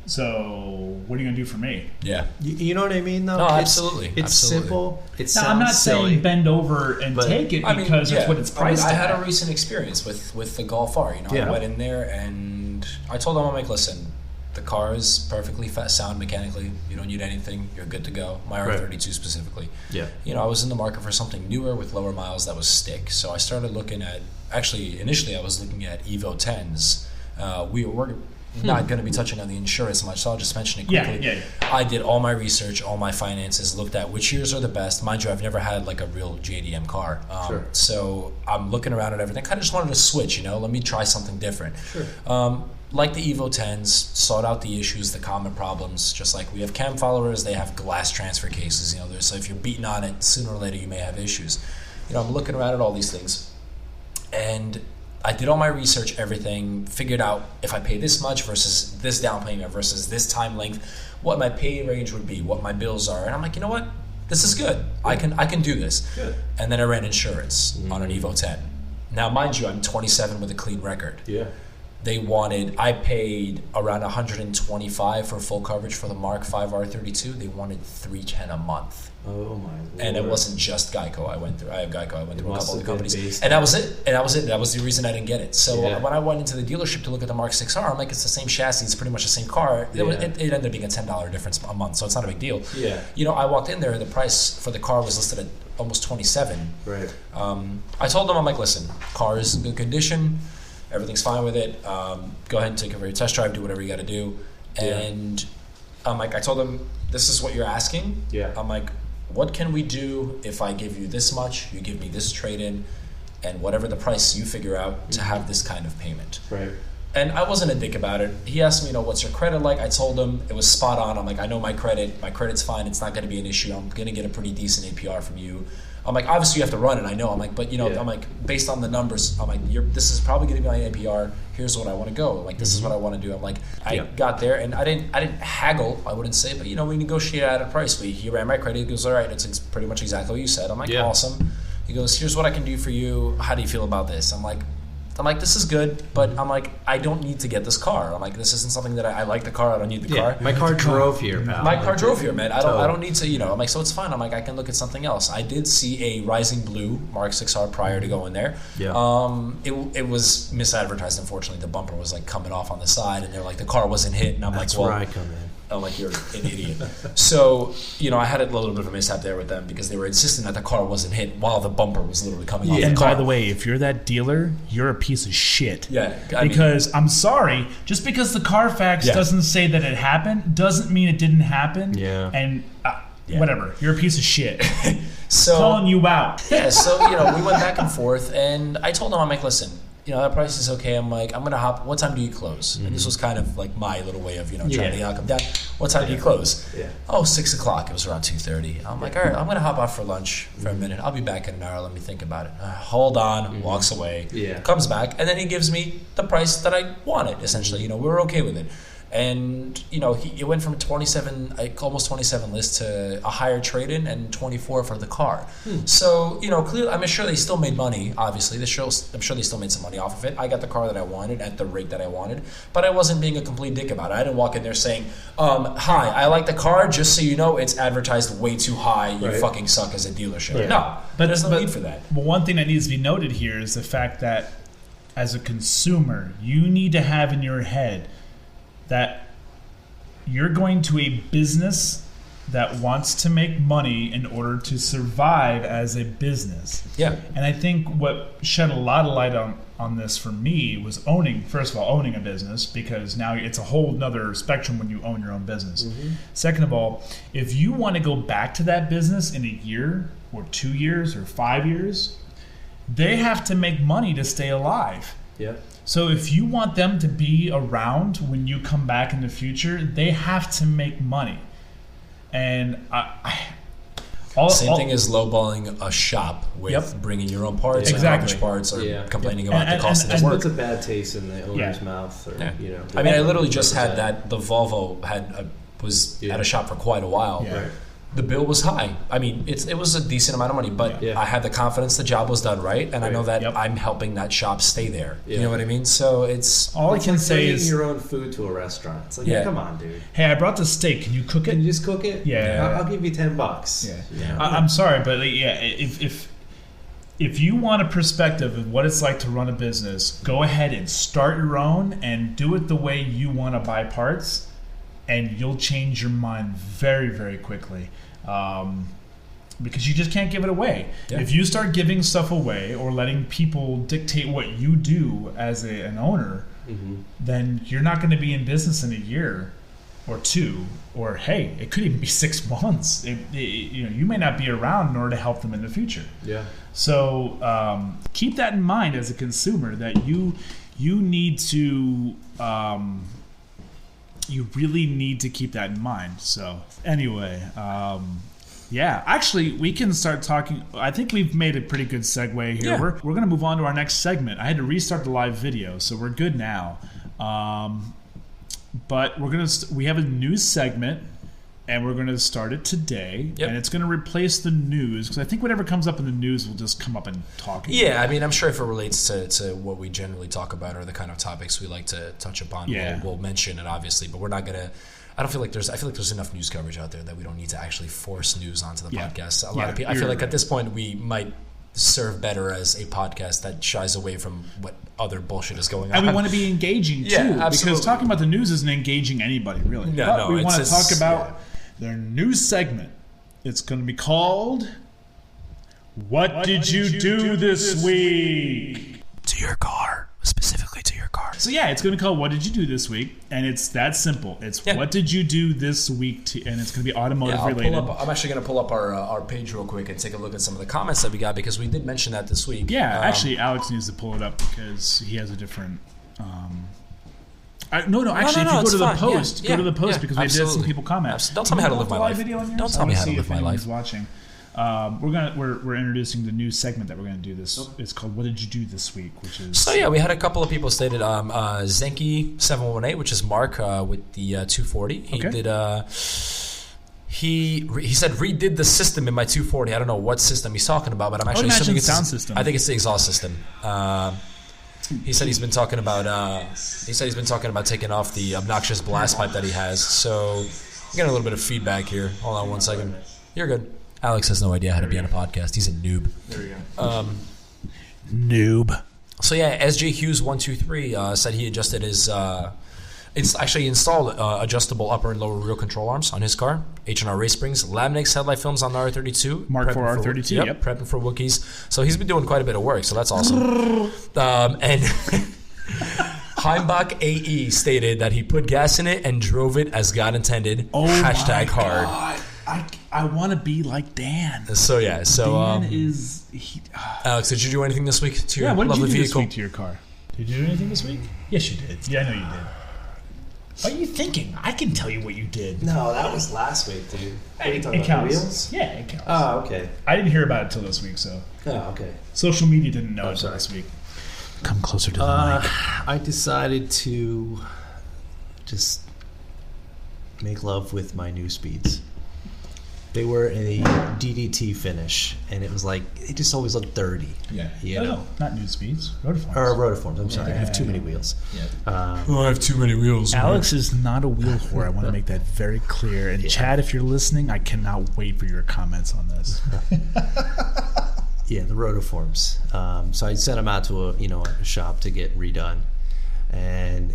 So what are you gonna do for me? Yeah. You know what I mean, though? No, absolutely. It's simple. It sounds Now, I'm not silly. saying bend over and take it because that's what it's priced I at. had a recent experience with the Golf R. You know, Yeah. I went in there and I told them, I'm like, listen, the car is perfectly sound mechanically. You don't need anything. You're good to go. My R32 specifically. Yeah. You know, I was in the market for something newer with lower miles that was stick. So I started looking at, actually, initially I was looking at Evo 10s. We're not going to be touching on the insurance much, so I'll just mention it quickly. Yeah. I did all my research, all my finances, looked at which years are the best. Mind you, I've never had like a real JDM car. Sure. So I'm looking around at everything. I kind of just wanted to switch, you know, let me try something different. Sure. Like the Evo 10s, sought out the issues, the common problems. Just like we have cam followers, they have glass transfer cases. You know, so if you're beating on it, sooner or later you may have issues. You know, I'm looking around at all these things, and I did all my research, everything, figured out if I pay this much versus this down payment versus this time length, what my pay range would be, what my bills are, and I'm like, you know what, this is good. I can do this. Good. And then I ran insurance on an Evo 10. Now, mind you, I'm 27 with a clean record. Yeah. I paid around $125 for full coverage for the Mark 5 R32. They wanted $310 a month. Oh my Lord. And it wasn't just Geico. I have Geico. I went through a couple of the companies, that and that was it. That was the reason I didn't get it. So Yeah. when I went into the dealership to look at the Mark 6R, I'm like, it's the same chassis. It's pretty much the same car. It ended up being a $10 difference a month, so it's not a big deal. Yeah. You know, I walked in there, and the price for the car was listed at almost $27. Right. I told them, I'm like, listen, car is in good condition. Everything's fine with it. Go ahead and take it for your test drive. Do whatever you got to do. And I'm like, I told them, this is what you're asking. Yeah. I'm like, what can we do if I give you this much, you give me this trade-in, and whatever the price you figure out to have this kind of payment. Right. And I wasn't a dick about it. He asked me, you know, what's your credit like? I told him it was spot on. I'm like, I know my credit. My credit's fine. It's not going to be an issue. I'm going to get a pretty decent APR from you. I'm like, obviously you have to run it. I know. I'm like, but you know, I'm like, based on the numbers, I'm like, this is probably going to be my APR. Here's what I want to go. Like, this is what I want to do. I'm like, I got there and I didn't haggle. I wouldn't say, but you know, we negotiated at a price. He ran my credit. He goes, all right, it's pretty much exactly what you said. I'm like, awesome. He goes, here's what I can do for you. How do you feel about this? I'm like, this is good, but I'm like, I don't need to get this car. I'm like, this isn't something that I like the car. I don't need the car. My car drove here, pal. My car drove here, man. I don't need to, you know. I'm like, so it's fine. I'm like, I can look at something else. I did see a Rising Blue Mark 6R prior to going there. Yeah. It was misadvertised. Unfortunately, the bumper was like coming off on the side, and they're like, the car wasn't hit, and I'm That's like, well, where I come in. I'm like, you're an idiot. So, you know, I had a little bit of a mishap there with them because they were insisting that the car wasn't hit while the bumper was literally coming off the And car. by the way, if you're that dealer, you're a piece of shit. Yeah, because I'm sorry, just because the Carfax doesn't say that it happened doesn't mean it didn't happen. Yeah. And whatever, you're a piece of shit. So calling you out. Yeah. So you know, we went back and forth, and I told him, I'm like, listen, you know, that price is okay. I'm like, I'm gonna hop. What time do you close? And this was kind of like my little way of, you know, trying to knock him down. What time do you close? Yeah. Oh, 6 o'clock. It was around 2:30. I'm like, all right, I'm gonna hop off for lunch for a minute. I'll be back in an hour. Let me think about it. Hold on. Walks away. Yeah. Comes back, and then he gives me the price that I wanted. Essentially, you know, we were okay with it. And you know, it went from 27, almost 27 list to a higher trade-in and 24 for the car. So you know, clearly, I'm sure they still made money. Obviously, I'm sure they still made some money off of it. I got the car that I wanted at the rate that I wanted, but I wasn't being a complete dick about it. I didn't walk in there saying, "Hi, I like the car. Just so you know, it's advertised way too high. You fucking suck as a dealership." Right. No, but there's no need for that. But one thing that needs to be noted here is the fact that, as a consumer, you need to have in your head that you're going to a business that wants to make money in order to survive as a business. Yeah. And I think what shed a lot of light on this for me was first of all, owning a business, because now it's a whole nother spectrum when you own your own business. Second of all, if you want to go back to that business in a year or 2 years or 5 years, they have to make money to stay alive. Yeah. So if you want them to be around when you come back in the future, they have to make money. And Same thing as lowballing a shop with bringing your own parts, Exactly. or parts, or complaining about the cost of And the work. puts a bad taste in the owner's mouth. Or, I mean, I literally just had that. The Volvo was at a shop for quite a while. Yeah. Right. The bill was high. I mean, it was a decent amount of money, but I had the confidence the job was done right, and I know that I'm helping that shop stay there. Yeah. You know what I mean? So it's all I can say taking is your own food to a restaurant. It's like, come on, dude. hey, I brought the steak. Can you cook it? Can you just cook it? Yeah. I'll give you $10. Yeah. I'm sorry, but if you want a perspective of what it's like to run a business, go ahead and start your own and do it the way you want to buy parts, and you'll change your mind very, very quickly. Because you just can't give it away. Yeah. If you start giving stuff away or letting people dictate what you do as an owner, then you're not going to be in business in a year or two, or hey, it could even be 6 months. You may not be around in order to help them in the future. Yeah. So keep that in mind as a consumer, that you need to. You really need to keep that in mind. So anyway, actually, we can start talking. I think we've made a pretty good segue here. Yeah. We're going to move on to our next segment. I had to restart the live video, so we're good now. But we have a news segment, and we're going to start it today. And it's going to replace the news, because I think whatever comes up in the news will just come up and talk. Yeah, I mean, I'm sure if it relates to what we generally talk about or the kind of topics we like to touch upon, we'll mention it, obviously. But we're not going to. I feel like there's enough news coverage out there that we don't need to actually force news onto the podcast. A lot of people. I feel like at this point we might serve better as a podcast that shies away from what other bullshit is going on. And we want to be engaging too, because talking about the news isn't engaging anybody really. We want to talk about their news segment. It's going to be called "What Did You Do This Week?" To your car, specifically to your car. So it's going to be called "What Did You Do This Week?" and it's that simple. It's what did you do this week, and it's going to be automotive related. I'm actually going to pull up our page real quick and take a look at some of the comments that we got, because we did mention that this week. Actually, Alex needs to pull it up because he has a different. If you go to the post, because we did some people comment. Don't tell me how to live my life. Don't tell me how to live my life. Watching. We're introducing the new segment that we're going to do this. It's called "What Did You Do This Week?" Which is we had a couple of people stated. Zenki718, which is Mark with the 240. He did. He said redid the system in my 240. I don't know what system he's talking about, but I'm actually assuming it's sound system. I think it's the exhaust system. He said he's been talking about. Taking off the obnoxious blast pipe that he has. So I'm getting a little bit of feedback here. Hold on one second. You're good. Alex has no idea how to be on a podcast. He's a noob. There we go. Noob. So SJ Hughes 123 said he adjusted his. He installed adjustable upper and lower wheel control arms on his car. H&R race springs, Laminix headlight films on the R32. Mark IV R32. Yep. Prepping for Wookiees. So he's been doing quite a bit of work. So that's awesome. And Heimbach AE stated that he put gas in it and drove it as God intended. Hashtag hard. God. I want to be like Dan. So Dan is. Alex, did you do anything this week to your what did lovely you do vehicle? This week to your car? Did you do anything this week? Yes, you did. Yeah, I know you did. What are you thinking? I can tell you what you did. No, that was last week, dude. What are you talking it about? counts. The wheels? Yeah, it counts. Oh, okay. I didn't hear about it till this week, so. Oh, okay. Social media didn't know until this week. Come closer to the mic. I decided to just make love with my new speeds. They were a DDT finish, and it was like, it just always looked dirty. Yeah. No, not new speeds. Rotiforms. Or rotiforms, I'm sorry. I have too many wheels. Yeah. I have too many wheels. Alex is not a wheel whore. I want to make that very clear. And Chad, if you're listening, I cannot wait for your comments on this. The rotiforms. So I sent them out to a shop to get redone. And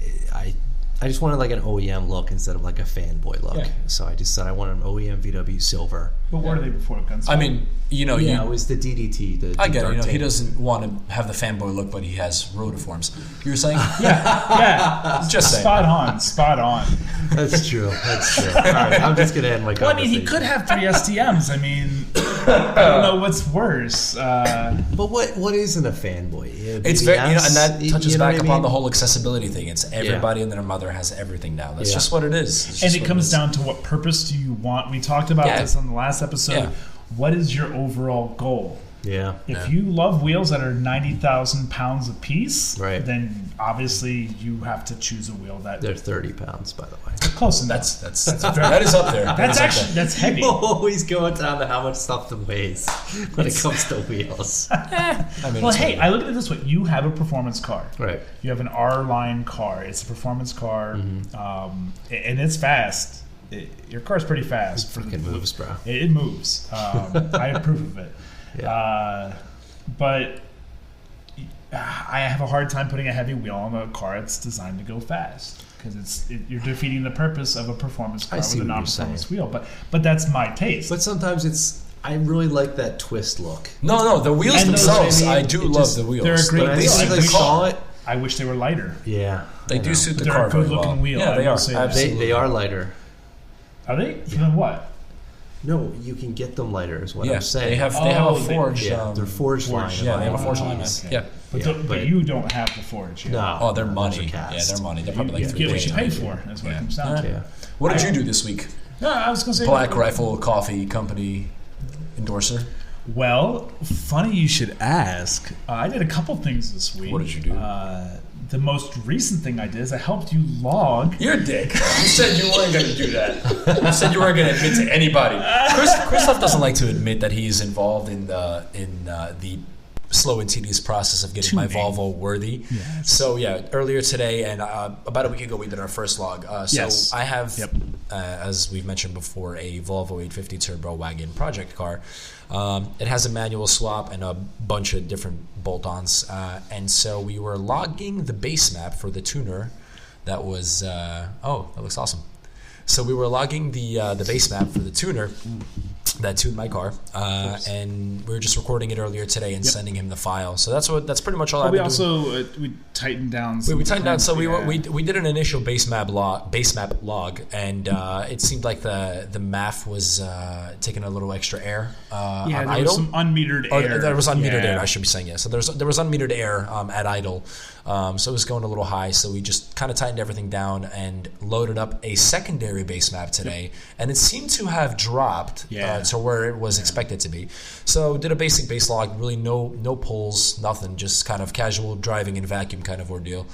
I just wanted like an OEM look instead of like a fanboy look. Yeah. So I just said I wanted an OEM VW silver. But what are they before Gunsmoke? I mean, it was the DDT. I get it. He doesn't want to have the fanboy look, but he has rotiforms. You were saying? Yeah. Just saying. Spot on. That's true. All right, I'm just gonna end my conversation. Well, I mean, he could have 3 STMs. I mean, I don't know what's worse. But what isn't a fanboy? It's very, and that touches back upon the whole accessibility thing. It's everybody and their mother has everything now. That's just what it is. And it comes down to what purpose do you want. We talked about this on the last episode. Yeah. what is your overall goal? Yeah. If you love wheels that are 90,000 pounds a piece, Right. then obviously you have to choose a wheel that They're 30 pounds, by the way. close enough. That is up there. That's heavy. People always going down to how much stuff it weighs when it comes to wheels. I mean, Well, it's hey, fine. I look at it this way. You have a performance car. Right. You have an R-Line car. It's a performance car, and it's fast. Your car's pretty fast. It fucking moves, bro. It moves. I approve of it. Yeah. But I have a hard time putting a heavy wheel on a car that's designed to go fast because you're defeating the purpose of a performance car with a non-performance wheel. But that's my taste. But sometimes I really like that twist look. No, the wheels And those- themselves, I mean, I do it love just- the wheels. they're a great But I wheel. think I I wish- saw it. I wish they were lighter. Yeah. They I do know. suit the They're car a very good-looking well. wheel. Yeah, I they will are. say that. Absolutely. They are lighter. Are they? Then what? No, you can get them lighter is what Yeah, I'm saying. they have Oh, a forged. Yeah, they're forged line. Yeah, they have a Oh, forged alignment. okay. Yeah. But, Yeah, but but- you don't have the forge. Yet. No. Oh, they're those money. are Yeah, cast. they're money. They're probably You like get what you pay $3,000. for. That's what Yeah. it comes down to. Yeah. What did you do this week? No, I was going to say Black Rifle Coffee Company endorser. Well, funny you should ask. I did a couple things this week. What did you do? The most recent thing I did is I helped you log. You're a dick. You said you weren't going to do that. You said you weren't going to admit to anybody. Christof doesn't like to admit that he's involved in the slow and tedious process of getting my Volvo worthy. Yes. So yeah, earlier today and about a week ago we did our first log. So Yes. I have, Yep. as we've mentioned before, a Volvo 850 Turbo Wagon project car. It has a manual swap and a bunch of different bolt-ons. And so we were logging the base map for the tuner. That was that looks awesome. So we were logging the base map for the tuner that tuned my car, and we were just recording it earlier today and sending him the file. So that's pretty much all I've We been doing. also we tightened down. We tightened down. So yeah. we did an initial base map log, and it seemed like the MAF was taking a little extra air on there idle. was some unmetered air. There was unmetered Yeah. air. I should be saying, yeah. So there was unmetered air at idle, so it was going a little high. So we just kind of tightened everything down and loaded up a secondary base map today, and it seemed to have dropped to where it was expected to be. So did a basic base log, really no pulls, nothing, just kind of casual driving in vacuum kind of ordeal.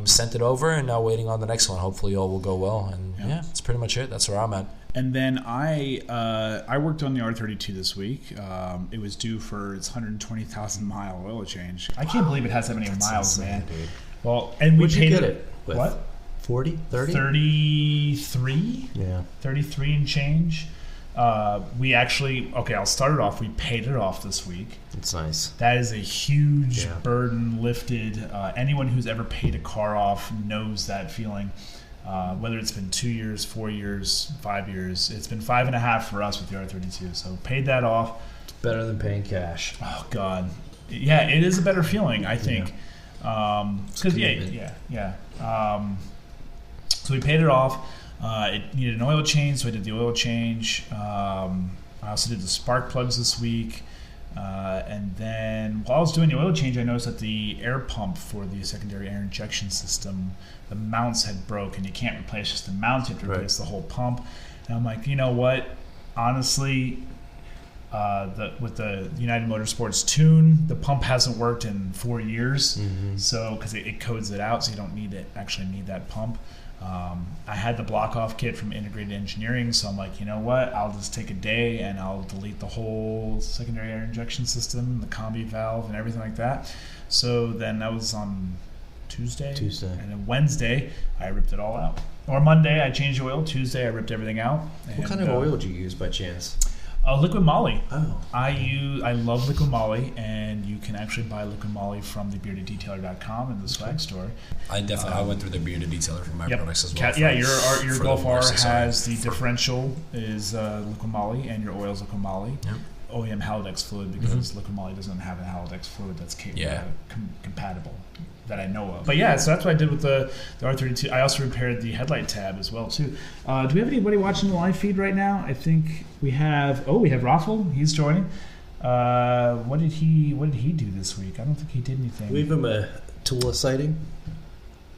Sent it over, and now waiting on the next one. Hopefully all will go well, and yeah, that's pretty much it. That's where I'm at. And then I worked on the R32 this week. It was due for its 120,000 mile oil change. I can't believe it has that many miles, man. Dude. Well, and we What'd you paid get it with? What? 40? 30? 33? Yeah. 33 and change. We actually, I'll start it off. We paid it off this week. It's nice. That is a huge Yeah. burden lifted. Anyone who's ever paid a car off knows that feeling. Whether it's been 2 years, 4 years, 5 years. It's been 5.5 for us with the R32. So paid that off. It's better than paying cash. Oh, God. Yeah, it is a better feeling, I think. Because, so we paid it off. It needed an oil change, so I did the oil change. I also did the spark plugs this week. And then while I was doing the oil change, I noticed that the air pump for the secondary air injection system, the mounts had broken. You can't replace just the mounts, you have to replace the whole pump. And I'm like, you know what? Honestly, with the United Motorsports tune, the pump hasn't worked in 4 years. So because it codes it out, so you don't actually need that pump. I had the block off kit from Integrated Engineering, so I'm like, you know what? I'll just take a day and I'll delete the whole secondary air injection system, the combi valve, and everything like that. So then that was on Tuesday. And then Wednesday, I ripped it all out. Or Monday, I changed the oil. Tuesday, I ripped everything out. What kind of oil do you use by chance? Liquid moly. Oh. I love liquid moly, and you can actually buy liquid moly from thebeardedetailer.com in the swag store. I went through the bearded detailer for my products as well. Your for Golf the R Mercedes, has the for- differential is liquid moly, and your oil's liquid moly. Yep. OEM Halodex fluid, because liquid moly doesn't have a Halodex fluid that's compatible that I know of. But yeah, so that's what I did with the R32. I also repaired the headlight tab as well too. Do we have anybody watching the live feed right now? I think we have. We have Raffle. He's joining. What did he do this week? I don't think he did anything. Leave him a Tula sighting?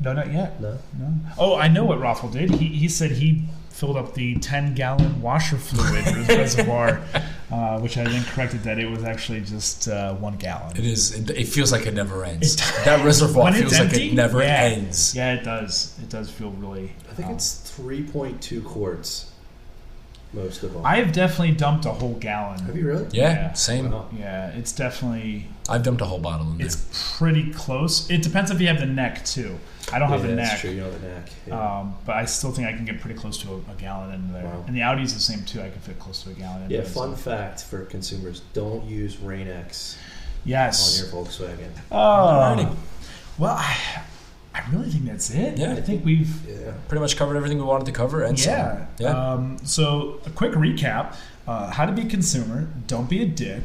No, not yet. No. Oh, I know what Raffle did. He said he filled up the 10-gallon washer fluid in his reservoir which I then corrected that it was actually just 1 gallon. It is. It feels like it never ends. That reservoir When feels it's like empty, it never yeah. ends. Yeah, it does. It does feel really... I think it's 3.2 quarts, most of them. I've definitely dumped a whole gallon. Have you really? Yeah, same. Wow. Yeah, it's definitely... I've dumped a whole bottle in there. It's pretty close. It depends if you have the neck, too. I don't have the that's neck. true. You know the neck. Yeah. But I still think I can get pretty close to a gallon in there. Wow. And the Audi's the same, too. I can fit close to a gallon in Yeah, there. fun fact for consumers, don't use Rain-X Yes. on your Volkswagen. Oh. Well, I really think that's it. Yeah. I think we've... Yeah. Pretty much covered everything we wanted to cover and some. Yeah. Yeah. So a quick recap. How to be a consumer. Don't be a dick.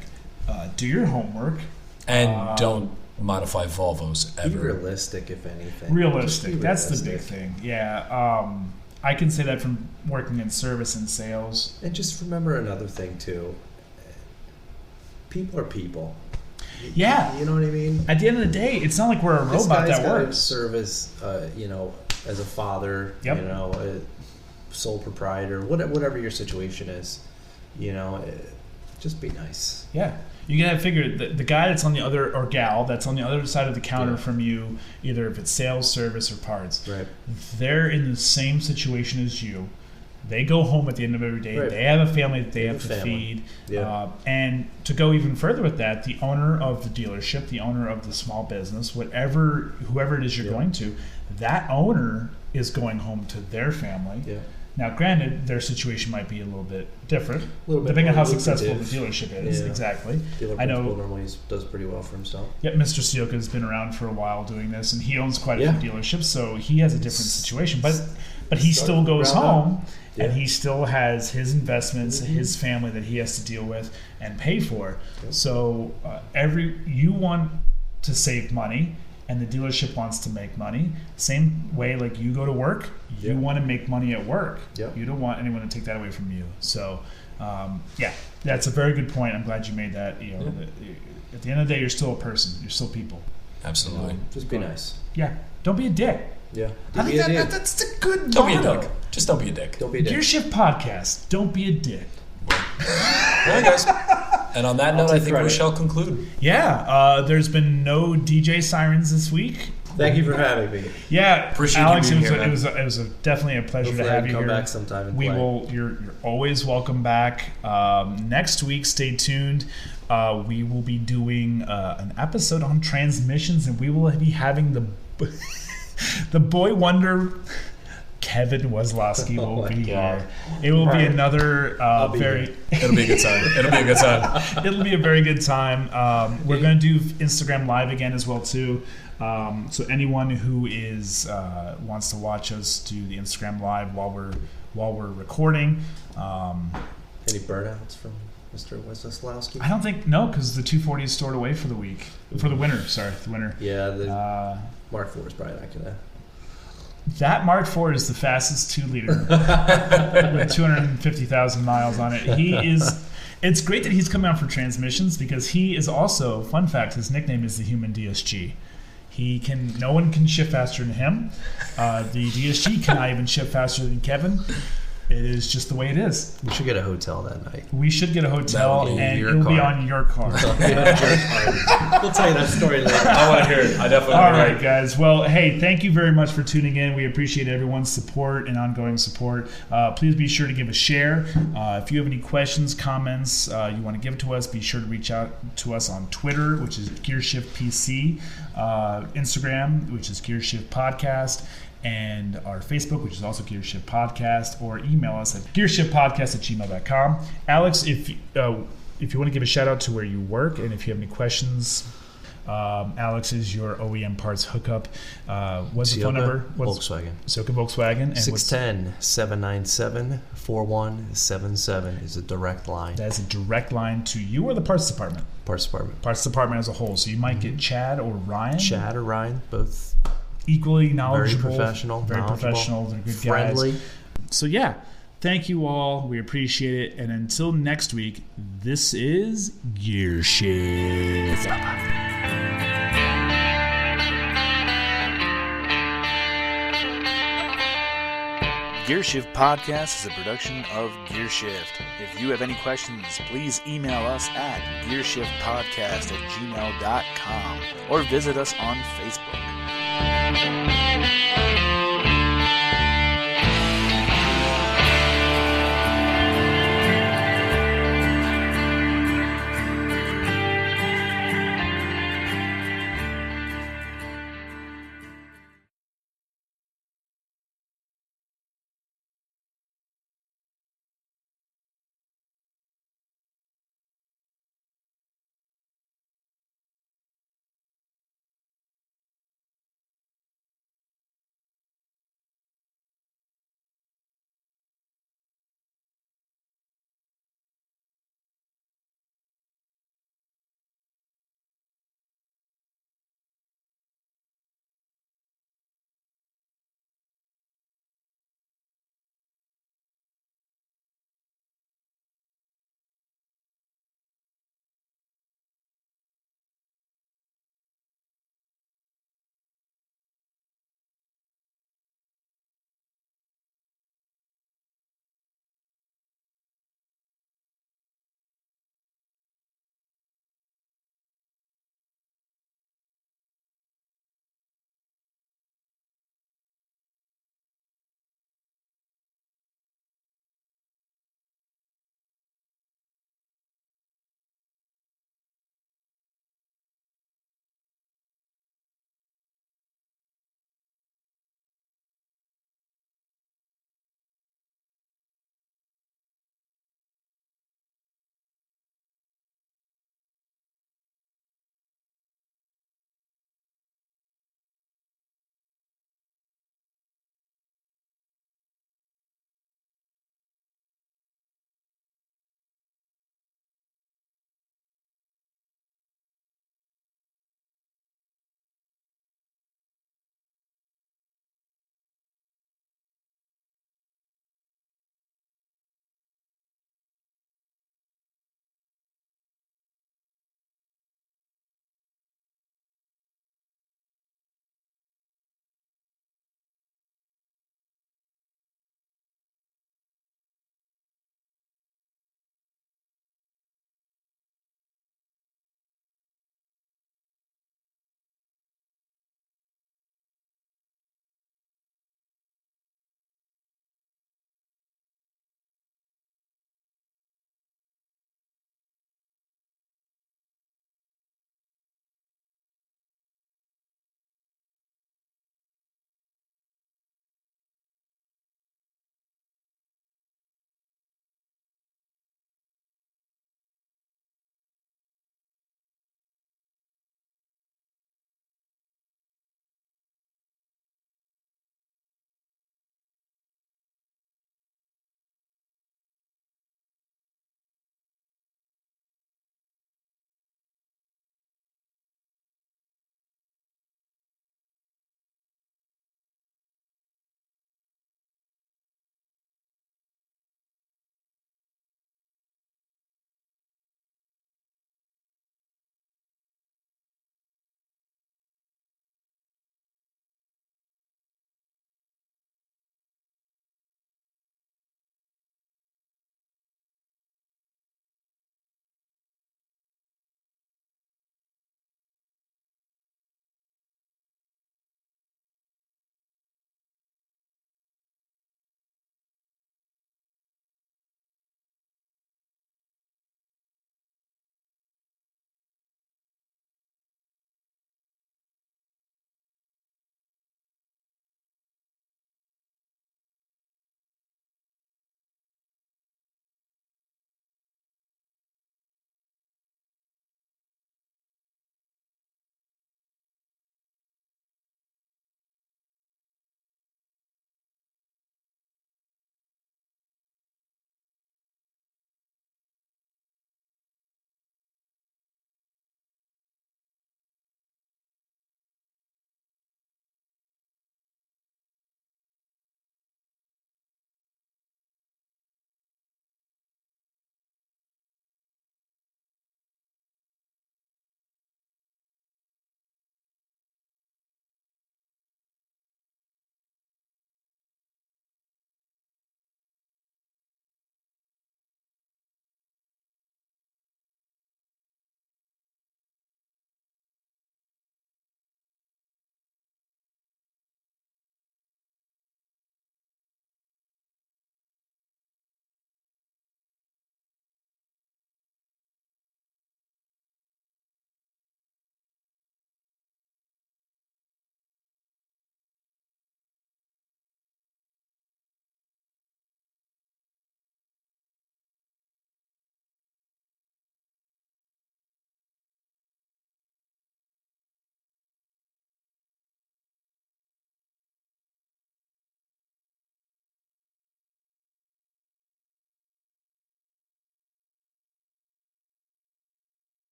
Do your homework. And don't modify Volvos Be ever. realistic, if anything. Realistic. Just be That's the realistic. big thing. Yeah. I can say that from working in service and sales. And just remember another thing, too. People are people. Yeah. You know what I mean? At the end of the day, it's not like we're a This robot guy's that got to works. serve as, as a father, Yep. a sole proprietor, whatever your situation is. Just be nice. Yeah. You gotta figure the guy that's on the other, or gal that's on the other side of the counter Yeah. from you, either if it's sales, service, or parts, Right. they're in the same situation as you. They go home at the end of every day. Right. They have a family that they They have have a to family. feed. Yeah. And to go even further with that, the owner of the dealership, the owner of the small business, whoever it is you're Yeah. going to, that owner is going home to their family. Yeah. Now, granted, their situation might be a little bit different, A little bit depending on how more successful the lucrative. dealership is. Yeah. Exactly. Dealer I know- principal normally does pretty well for himself. Yep, Mr. Sioka has been around for a while doing this, and he owns quite a Yeah. few dealerships, so he has a different situation. But he Start still goes round up. home, and Yeah. he still has his investments, Mhm. his family that he has to deal with and pay for. Yep. So you want to save money, and the dealership wants to make money. Same way, like you go to work, you Yep. want to make money at work. Yep. You don't want anyone to take that away from you. So, yeah, that's a very good point. I'm glad you made that. Yeah. At the end of the day, you're still a person. You're still people. Absolutely. Just be nice. Yeah, don't be a dick. Yeah. I think DBAD. that's a good Don't be a motto. dick. Just don't be a dick. Don't be a dick. Gear Shift Podcast. Don't be a dick. All right, guys. And on that note, I take think we credit. shall conclude. Yeah, there's been no DJ sirens this week. Thank you for having me. Yeah, Appreciate you Alex, being it here, man. was definitely a pleasure Hopefully to I have can you come here. back sometime and We play. will. You're always welcome back. Next week, stay tuned. We will be doing an episode on transmissions, and we will be having the boy wonder. Kevin Weslowski Oh will my be God. here. It will be Right. another be very. here. It'll be a good time. It'll be a good time. It'll be a very good time. We're going to do Instagram Live again as well too. So anyone who is wants to watch us do the Instagram Live while we're recording. Any burnouts from Mr. Weslowski? I don't think because the 240 is stored away for the week for the winter. Sorry, the winter. Yeah, the Uh, Mark IV is probably not gonna. that Mark IV is the fastest 2-liter with 250,000 miles on it. He is. It's great that he's coming out for transmissions because he is also, fun fact, his nickname is the Human DSG. No one can shift faster than him. The DSG cannot even shift faster than Kevin. It is just the way it is. We should get a hotel that night. We should get a hotel, That'll be and your it'll be car. on your car. We'll tell you that story later. I want to hear it. I definitely All want to hear right, it. guys. Well, hey, thank you very much for tuning in. We appreciate everyone's support and ongoing support. Please be sure to give a share. If you have any questions, comments you want to give to us, be sure to reach out to us on Twitter, which is GearShiftPC, Instagram, which is GearShift Podcast, and our Facebook, which is also GearShift Podcast, or email us at gearshiftpodcast@gmail.com. Alex, if you want to give a shout out to where you work, and if you have any questions, Alex is your OEM parts hookup. What's the phone Sioka, number? Volkswagen. Sioka Volkswagen. And 610-797-4177 is a direct line. that's a direct line to you or the parts department. Parts department. Parts department as a whole. So you might get Chad or Ryan. Chad or Ryan, both Equally very knowledgeable. professional, Very knowledgeable, professional. They're good friendly. guys. So yeah, thank you all. We appreciate it. And until next week, this is Gear Shift. Gearshift Podcast is a production of Gearshift. If you have any questions, please email us at gearshiftpodcast@gmail.com or visit us on Facebook.